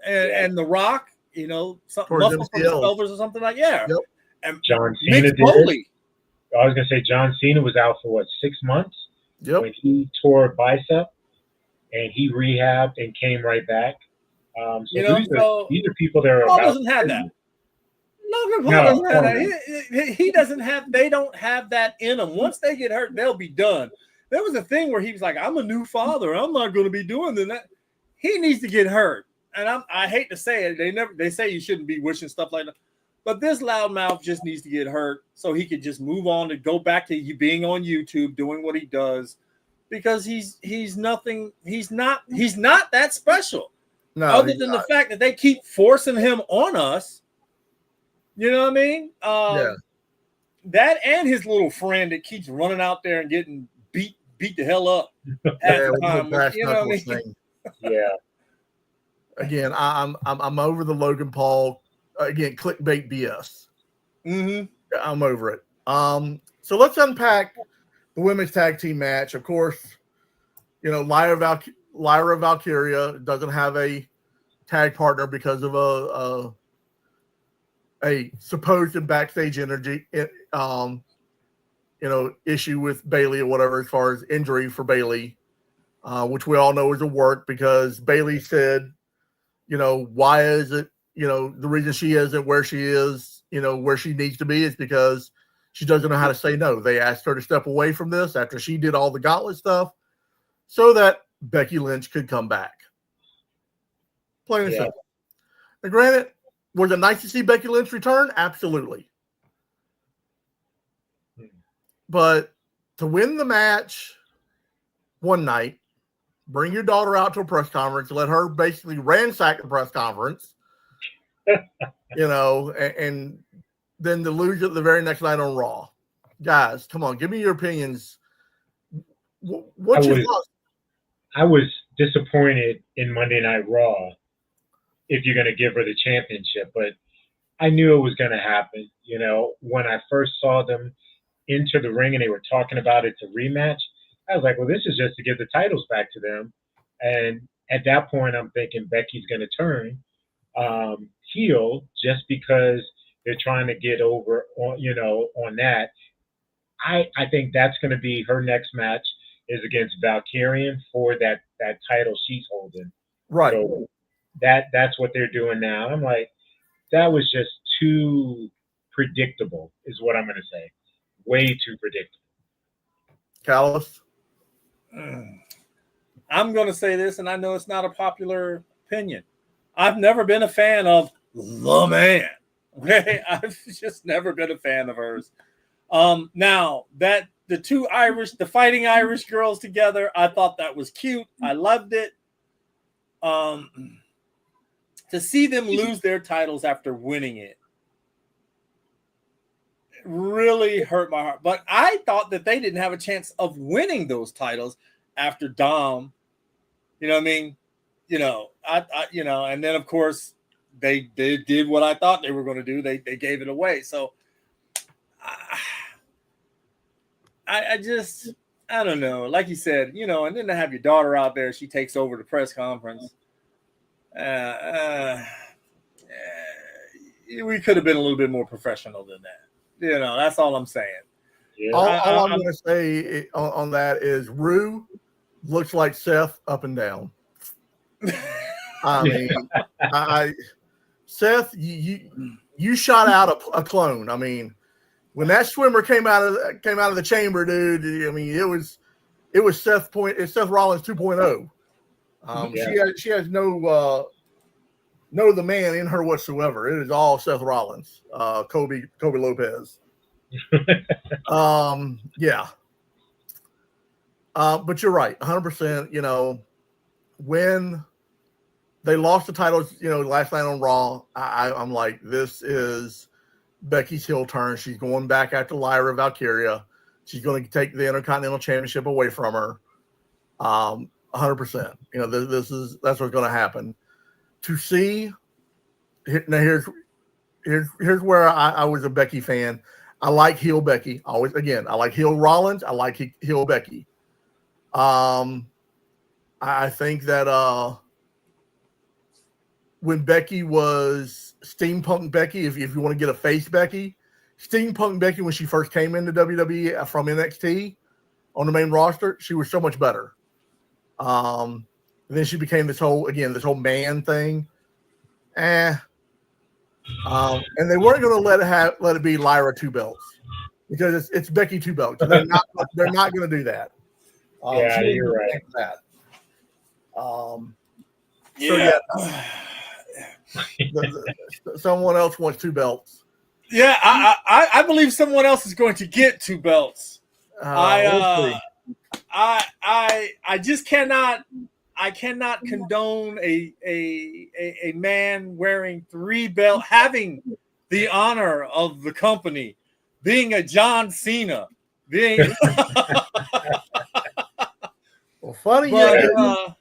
And The Rock, something muscle from his elbows or something like Yep. And John Cena did it. I was gonna say John Cena was out for 6 months. Yep. When he tore a bicep, and he rehabbed and came right back. These are people that are Paul about doesn't have that. Logan Paul doesn't have that. He doesn't have. They don't have that in them. Once they get hurt, they'll be done. There was a thing where he was like, "I'm a new father. I'm not going to be doing that." He needs to get hurt, and I hate to say it. They say you shouldn't be wishing stuff like that, but this loudmouth just needs to get hurt so he could just move on and go back to being on YouTube doing what he does, because he's nothing. He's not that special. No, other than the fact that they keep forcing him on us. You know what I mean? Yeah. That and his little friend that keeps running out there and getting beat the hell up. You know what I mean? Yeah. Again, I'm over the Logan Paul clickbait BS. Mm-hmm. I'm over it. So let's unpack the women's tag team match. Of course, Lyra Valkyria doesn't have a tag partner because of a supposed backstage issue with Bayley or whatever, as far as injury for Bayley, which we all know is a work, because Bayley said, why is it, the reason she isn't where she is, where she needs to be, is because she doesn't know how to say no. They asked her to step away from this after she did all the gauntlet stuff so that Becky Lynch could come back. Plain and simple. Now, granted, was it nice to see Becky Lynch return? Absolutely. But to win the match one night, bring your daughter out to a press conference, let her basically ransack the press conference, and then to lose it the very next night on Raw. Guys, come on, give me your opinions. What's your thoughts? I was disappointed in Monday Night Raw if you're going to give her the championship, but I knew it was going to happen. When I first saw them enter the ring and they were talking about it's a rematch, I was like, well, this is just to get the titles back to them. And at that point, I'm thinking Becky's going to turn heel just because they're trying to get over on that. I think that's going to be her next match is against Valkyrian for that title she's holding. Right. So that's what they're doing now. I'm like, that was just too predictable, is what I'm going to say. Way too predictable. Callis? I'm going to say this, and I know it's not a popular opinion. I've never been a fan of the man. Okay, I've just never been a fan of hers. Now that the fighting Irish girls together, I thought that was cute. I loved it. To see them lose their titles after winning it really hurt my heart. But I thought that they didn't have a chance of winning those titles after Dom. You know what I mean? And then of course they did what I thought they were going to do. They gave it away. So I don't know. Like you said, and then to have your daughter out there, she takes over the press conference. We could have been a little bit more professional than that. That's all I'm saying. Yeah. All I'm going to say on that is Rue looks like Seth up and down. I mean, Seth, you shot out a clone. I mean, when that swimmer came out of the chamber, dude. I mean, it was Seth Rollins 2.0. She has no the man in her whatsoever. It is all Seth Rollins, Kobe Lopez. Yeah. But you're right, 100%. When they lost the titles, last night on Raw, I'm like, this is Becky's heel turn. She's going back after Lyra Valkyria. She's going to take the Intercontinental Championship away from her. 100%. That's what's going to happen. To see now, here's where I was a Becky fan. I like heel Becky. I like heel Rollins. I like heel Becky. I think that when Becky was Steampunk Becky, if you want to get a face Becky, Steampunk Becky, when she first came into WWE from NXT on the main roster, she was so much better. Then she became this whole man thing. And they weren't going to let it be Lyra 2 belts because it's Becky 2 belts. They're not going to do that. Yeah, you're right. That. Someone else wants 2 belts. Yeah, I believe someone else is going to get 2 belts. I just cannot. I cannot condone a man wearing 3 belts, having the honor of the company, being a John Cena, being. Well, funny, but,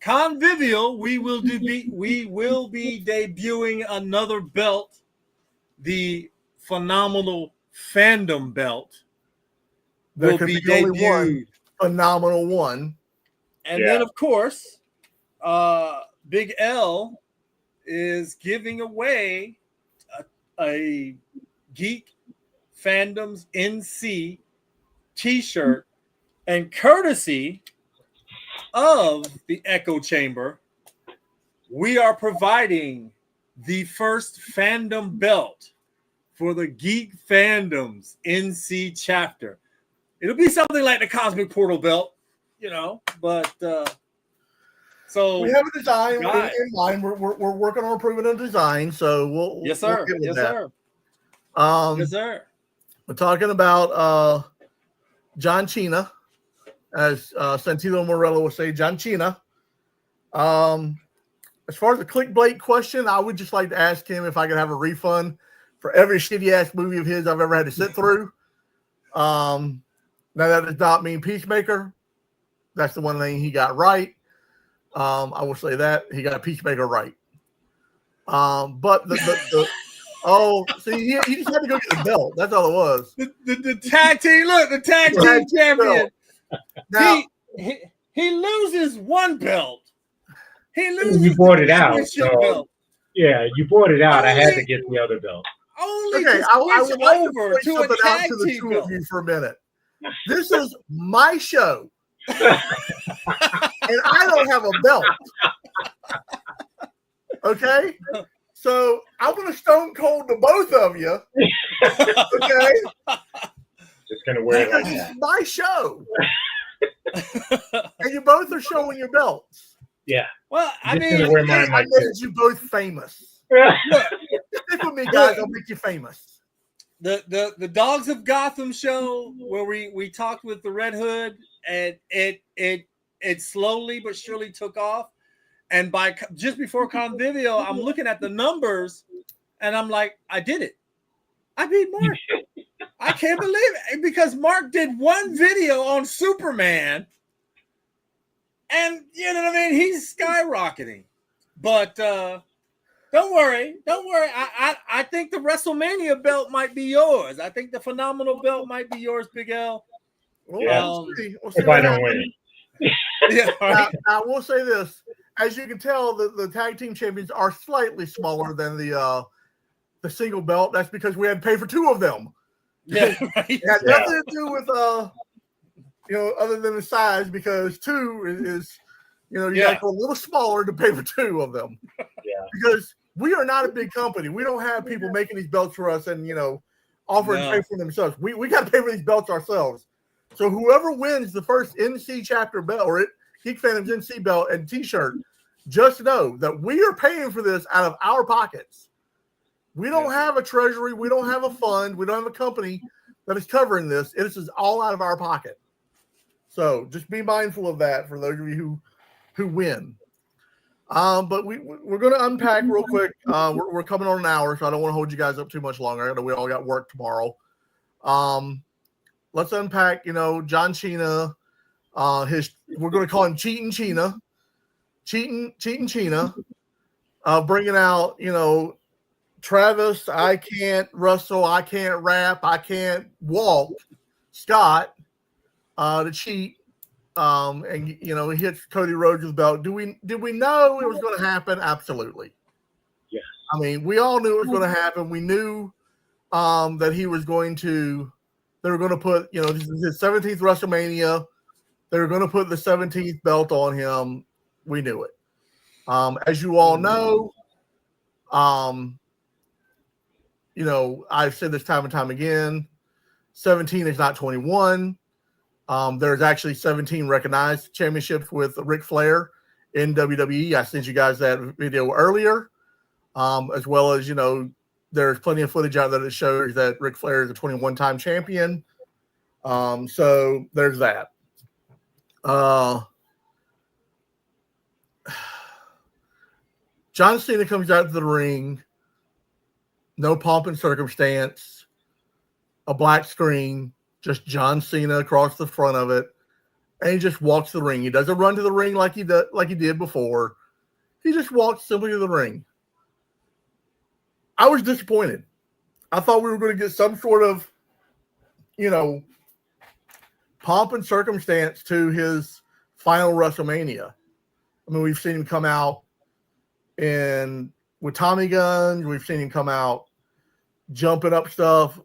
Convivial, we will be debuting another belt, the Phenomenal Fandom belt. Will be debuted. One phenomenal one. And then, of course, Big L is giving away a Geek Fandoms NC t-shirt, and courtesy of the Echo Chamber, we are providing the first fandom belt for the Geek Fandoms NC chapter. It'll be something like the Cosmic Portal belt, but so we have a design in mind. We're working on improving a design, so we'll yes sir. Yes sir. We're talking about John Cena, as Santino Morello would say, John Cena. As far as the clickbait question, I would just like to ask him if I could have a refund for every shitty ass movie of his I've ever had to sit through. Now that does not mean Peacemaker. That's the one thing he got right. I will say that he got Peacemaker right. But he just had to go get the belt. That's all it was. The tag team, the tag team champion. Now, he loses one belt. He loses You bought it the out, championship so belt. yeah, you bought it out. I had Only- to get the other belt. Only okay, to I switch would like to over point to a something out tag to the team two belt. of you for a minute. This is my show, and I don't have a belt. Okay, so I'm gonna stone cold to both of you. Okay, Just gonna wear it because like this that. is my show, and you both are showing your belts. Yeah. Well, I Just mean, gonna wear mine I like made this. you both famous. look, Stick with me, guys. I'll make you famous. the Dogs of Gotham show where we talked with the Red Hood, and it slowly but surely took off. And by just before Convivio, I'm looking at the numbers, and I'm like, I did it. I beat Mark. I can't believe it, because Mark did one video on Superman, and you know what I mean. He's skyrocketing. But don't worry. I think the WrestleMania belt might be yours. I think the Phenomenal belt might be yours, Big L. Well, Yeah. we'll see. We'll see If what I don't happens. win it. Yeah, right. Now, I will say this: as you can tell, the tag team champions are slightly smaller than the single belt. That's because we had to pay for two of them. Yeah, right. It had nothing to do with other than the size, because two is you got to go a little smaller to pay for two of them. Yeah. Because we are not a big company. We don't have people making these belts for us and offering to pay for themselves. We got to pay for these belts ourselves. So whoever wins the first NC chapter belt or Geek Phantom's NC belt and T-shirt, just know that we are paying for this out of our pockets. We don't have a treasury. We don't have a fund. We don't have a company that is covering this. This is all out of our pocket. So just be mindful of that for those of you who win. But we're going to unpack real quick. We're coming on an hour, so I don't want to hold you guys up too much longer. I know we all got work tomorrow. Let's unpack, John Cena. We're going to call him Cheating Cena. Cheating Cena. Bringing out, Travis, I can't wrestle, I can't rap, I can't walk. Scott, to cheat. And he hits Cody Rhodes with the belt. Did we know it was going to happen? Absolutely. Yes. I mean, we all knew it was going to happen. We knew that he was going to. They were going to put, this is his 17th WrestleMania. They were going to put the 17th belt on him. We knew it. As you all know, I've said this time and time again. 17 is not 21. There's actually 17 recognized championships with Ric Flair in WWE. I sent you guys that video earlier, as well as, there's plenty of footage out there that shows that Ric Flair is a 21-time champion. So there's that. John Cena comes out to the ring. No pomp and circumstance. A black screen. Just John Cena across the front of it, and he just walks the ring. He doesn't run to the ring like he did before. He just walks simply to the ring. I was disappointed. I thought we were going to get some sort of, pomp and circumstance to his final WrestleMania. I mean, we've seen him come out with Tommy guns. We've seen him come out jumping up stuff.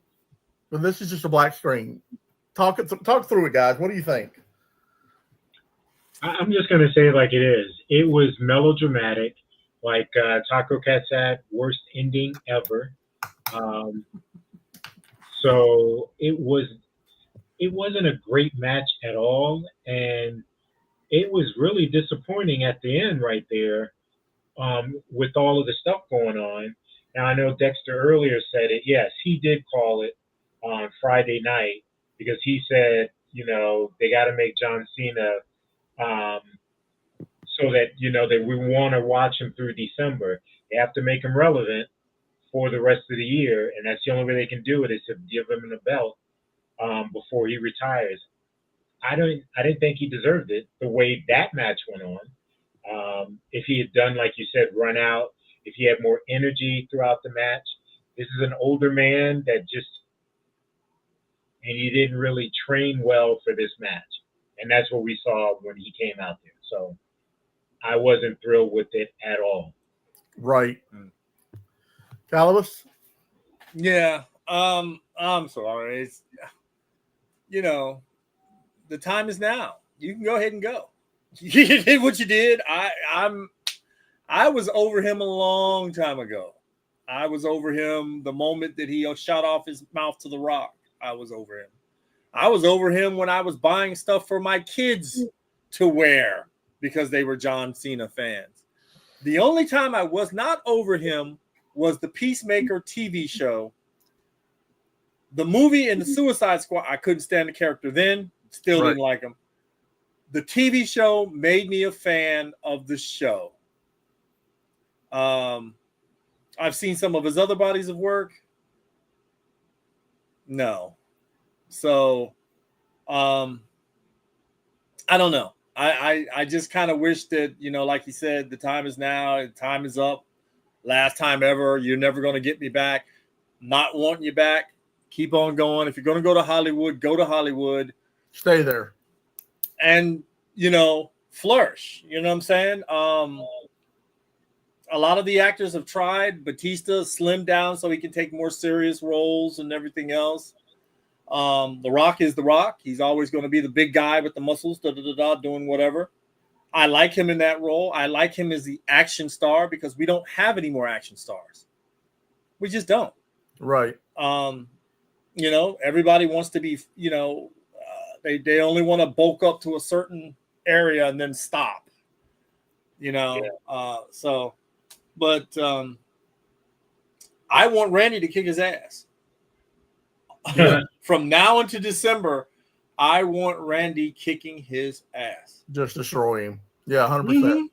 But this is just a black screen. Talk through it, guys. What do you think? I'm just going to say it like it is. It was melodramatic, like Taco Cat said, worst ending ever. So it wasn't a great match at all, and it was really disappointing at the end right there, with all of the stuff going on. Now I know Dexter earlier said it. Yes, he did call it on Friday night, because he said, they got to make John Cena so that, that we want to watch him through December. They have to make him relevant for the rest of the year, and that's the only way they can do it, is to give him the belt before he retires. I didn't think he deserved it the way that match went on. If he had done, like you said, run out, if he had more energy throughout the match. This is an older man and he didn't really train well for this match. and that's what we saw when he came out there. So I wasn't thrilled with it at all. Right. Calibus? Yeah. I'm sorry. It's, the time is now. You can go ahead and go. You did what you did. I was over him a long time ago. I was over him the moment that he shot off his mouth to The Rock. I was over him. I was over him when I was buying stuff for my kids to wear because they were John Cena fans. The only time I was not over him was the Peacemaker TV show. The movie and the Suicide Squad, I couldn't stand the character then. Still didn't like him. The TV show made me a fan of the show. I've seen some of his other bodies of work. No. So, I don't know. I just kind of wish that, like you said, the time is now. The time is up. Last time ever. You're never going to get me back. Not wanting you back. Keep on going. If you're going to go to Hollywood, go to Hollywood. Stay there. And, flourish. You know what I'm saying? A lot of the actors have tried. Batista slimmed down so he can take more serious roles and everything else. The Rock is The Rock. He's always going to be the big guy with the muscles, doing whatever. I like him in that role. I like him as the action star because we don't have any more action stars. We just don't. Right. Everybody wants to be, they only want to bulk up to a certain area and then stop. But I want Randy to kick his ass. From now into December, I want Randy kicking his ass. Just destroy him. Yeah, 100%. Mm-hmm.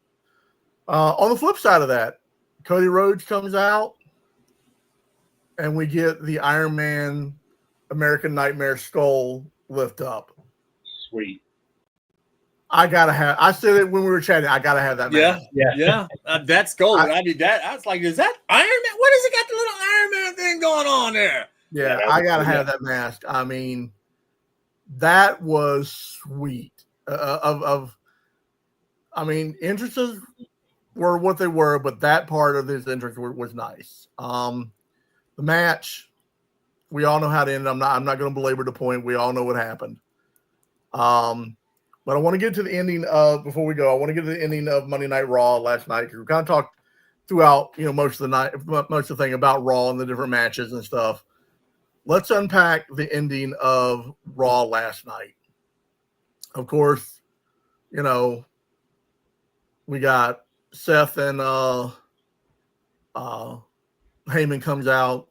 On the flip side of that, Cody Rhodes comes out and we get the Iron Man American Nightmare skull lift up. Sweet. I said it when we were chatting. I gotta have that. Yeah. That's gold. I was like, is that Iron Man? What has it got the little Iron Man thing going on there? Yeah, I gotta have that mask. I mean, that was sweet. Entrances were what they were, but that part of his entrance was nice. The match, we all know how to end. I'm not going to belabor the point. We all know what happened. But I want to get to the ending of, before we go, I want to get to the ending of Monday Night Raw last night, because we kind of talked throughout, most of the night, most of the thing about Raw and the different matches and stuff. Let's unpack the ending of Raw last night. Of course, we got Seth and Heyman comes out.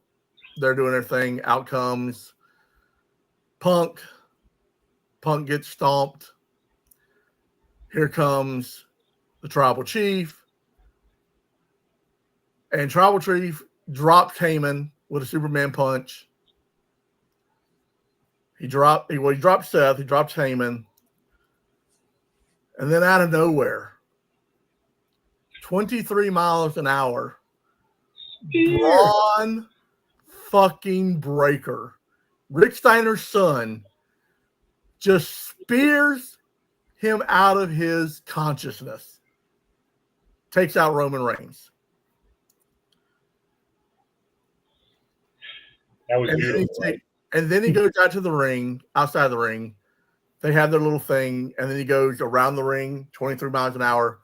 They're doing their thing. Out comes Punk. Punk gets stomped. Here comes the Tribal Chief. And Tribal Chief dropped Heyman with a Superman punch. He dropped Seth. He dropped Heyman. And then out of nowhere, 23 miles an hour, Braun fucking Breaker, Rick Steiner's son, just spears him out of his consciousness. Takes out Roman Reigns. That was beautiful. And then he goes out to the ring, outside the ring. They have their little thing, and then he goes around the ring, 23 miles an hour,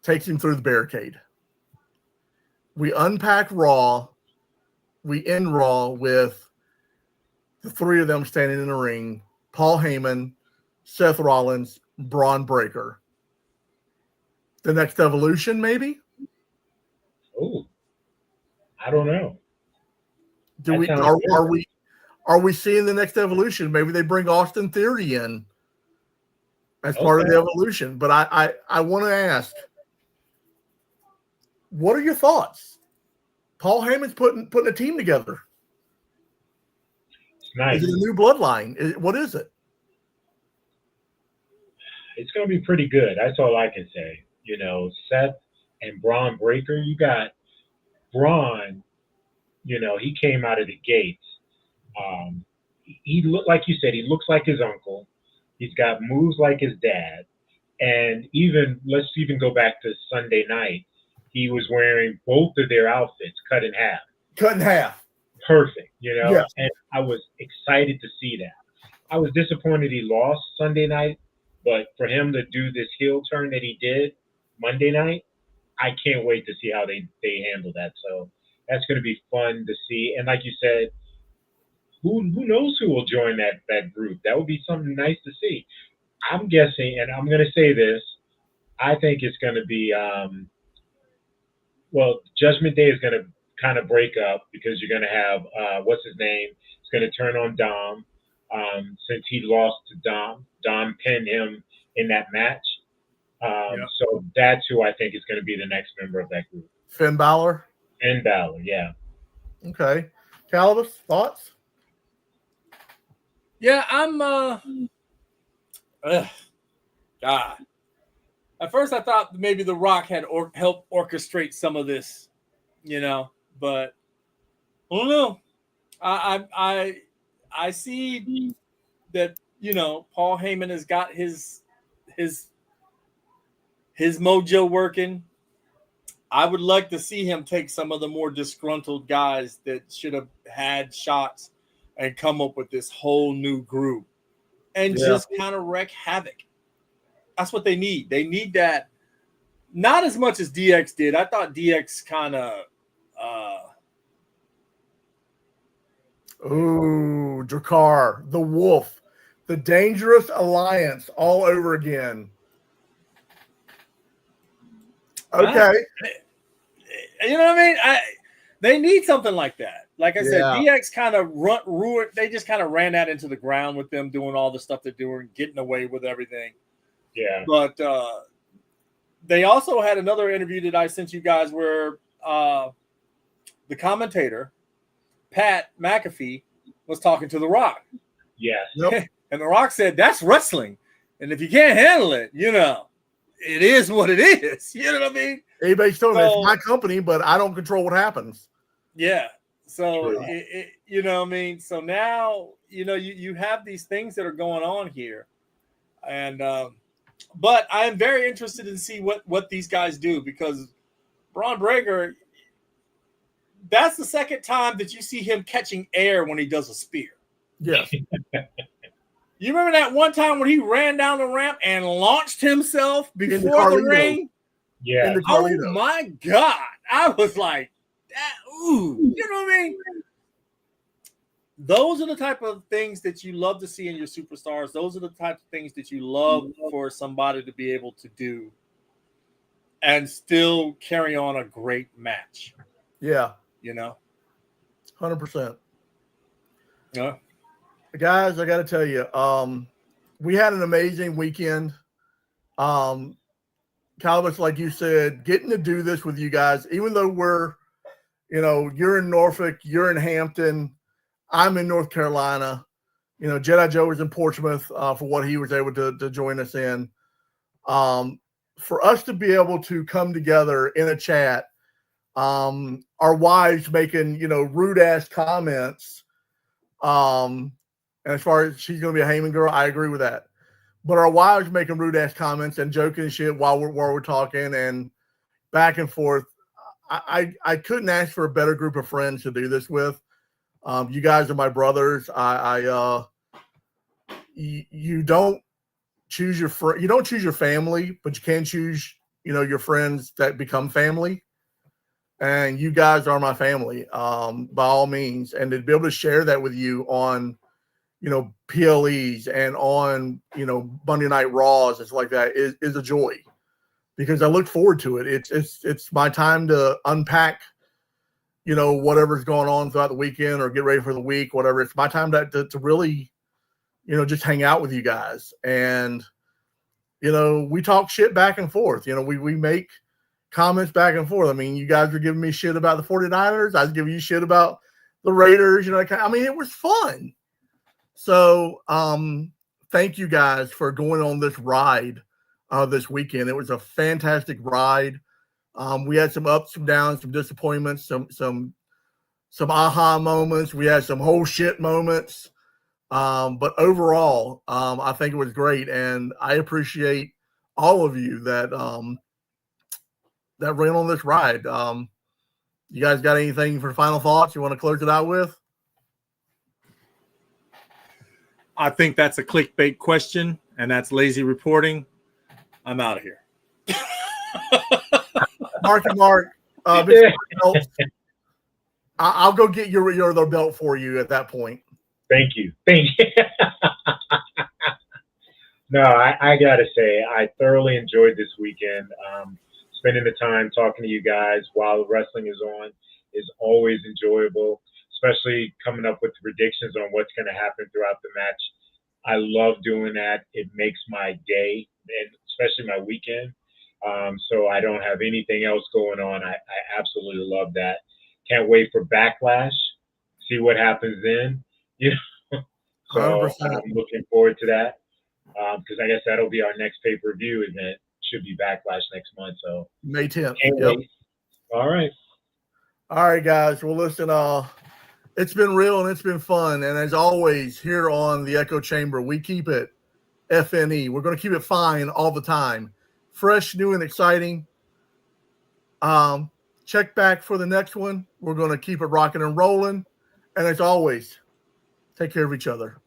takes him through the barricade. We unpack Raw. We end Raw with the three of them standing in the ring: Paul Heyman, Seth Rollins, Braun Breaker. The next evolution, maybe? Oh, I don't know. Are we seeing the next evolution? Maybe they bring Austin Theory in as part of the evolution. But I want to ask, what are your thoughts? Paul Heyman's putting a team together. It's nice. Is it a new bloodline? What is it? It's going to be pretty good. That's all I can say. Seth and Braun Breaker. You got Braun. He came out of the gates. He looked, like you said, he looks like his uncle. He's got moves like his dad. And let's even go back to Sunday night. He was wearing both of their outfits cut in half. Cut in half. Perfect, Yes. and I was excited to see that. I was disappointed he lost Sunday night, but for him to do this heel turn that he did Monday night, I can't wait to see how they handle that. So that's going to be fun to see. And like you said, who knows who will join that group? That would be something nice to see. I'm guessing, and I'm going to say this, I think it's going to be Judgment Day is going to kind of break up because you're going to have what's his name? It's going to turn on Dom since he lost to Dom. Dom pinned him in that match. So that's who I think is going to be the next member of that group. Finn Balor. Finn Balor, yeah. Okay, Calibus, thoughts? Yeah, I'm. God. At first, I thought maybe The Rock had helped orchestrate some of this, but I don't know. I see that Paul Heyman has got his mojo working. I would like to see him take some of the more disgruntled guys that should have had shots and come up with this whole new group and just kind of wreak havoc. That's what they need. They need that. Not as much as DX did. I thought DX kind of. Jakar, the Wolf, the Dangerous Alliance, all over again. Okay. You know what I mean? They need something like that. Like I said, DX kind of ruined. They just kind of ran that into the ground with them doing all the stuff they're doing, getting away with everything. Yeah. But they also had another interview that I sent you guys where the commentator, Pat McAfee, was talking to The Rock. Yes. Yep. And The Rock said, that's wrestling. And if you can't handle it, it is what it is. You know what I mean? Everybody's told me it's my company, but I don't control what happens. Yeah. So, you know what I mean? So now, you have these things that are going on here. And, but I am very interested in see what these guys do because Braun Breaker, that's the second time that you see him catching air when he does a spear. Yes. You remember that one time when he ran down the ramp and launched himself before the ring? Yeah. Oh my God. I was like, ooh, you know what I mean? Those are the type of things that you love to see in your superstars. Those are the type of things that you love for somebody to be able to do and still carry on a great match. Yeah. 100%. Yeah. Guys, I got to tell you, we had an amazing weekend. Calibus, like you said, getting to do this with you guys, even though we're, you're in Norfolk, you're in Hampton, I'm in North Carolina. Jedi Joe was in Portsmouth for what he was able to join us in. For us to be able to come together in a chat, our wives making, rude ass comments. And as far as she's going to be a Heyman girl, I agree with that. But our wives making rude ass comments and joking and shit while we're talking and back and forth. I couldn't ask for a better group of friends to do this with. You guys are my brothers. You don't choose you don't choose your family, but you can choose, your friends that become family. And you guys are my family, by all means. And to be able to share that with you on, PLEs and on, Monday Night Raws and stuff like that is a joy because I look forward to it. It's my time to unpack, whatever's going on throughout the weekend or get ready for the week, whatever. It's my time to really, just hang out with you guys. And, we talk shit back and forth. We make comments back and forth. I mean, you guys were giving me shit about the 49ers. I was giving you shit about the Raiders. It was fun. So, thank you guys for going on this ride this weekend. It was a fantastic ride. We had some ups, some downs, some disappointments, some aha moments. We had some whole shit moments. But overall, I think it was great, and I appreciate all of you that that ran on this ride. You guys got anything for final thoughts you want to close it out with? I think that's a clickbait question, and that's lazy reporting. I'm out of here. Marky Mark, Mr. Belt, I'll go get your other belt for you at that point. Thank you. No, I gotta say, I thoroughly enjoyed this weekend. Spending the time talking to you guys while wrestling is on is always enjoyable, especially coming up with predictions on what's going to happen throughout the match. I love doing that. It makes my day, and especially my weekend. So I don't have anything else going on. I absolutely love that. Can't wait for Backlash. See what happens then. You know, so 100%. I'm looking forward to that because I guess that'll be our next pay-per-view event. Should be Backlash next month. So May 10th. can't Yep. wait. All right. All right, guys. Well, listen, it's been real and it's been fun. And as always, here on the Echo Chamber, we keep it FNE. We're going to keep it fine all the time. Fresh, new, and exciting. Check back for the next one. We're going to keep it rocking and rolling. And as always, take care of each other.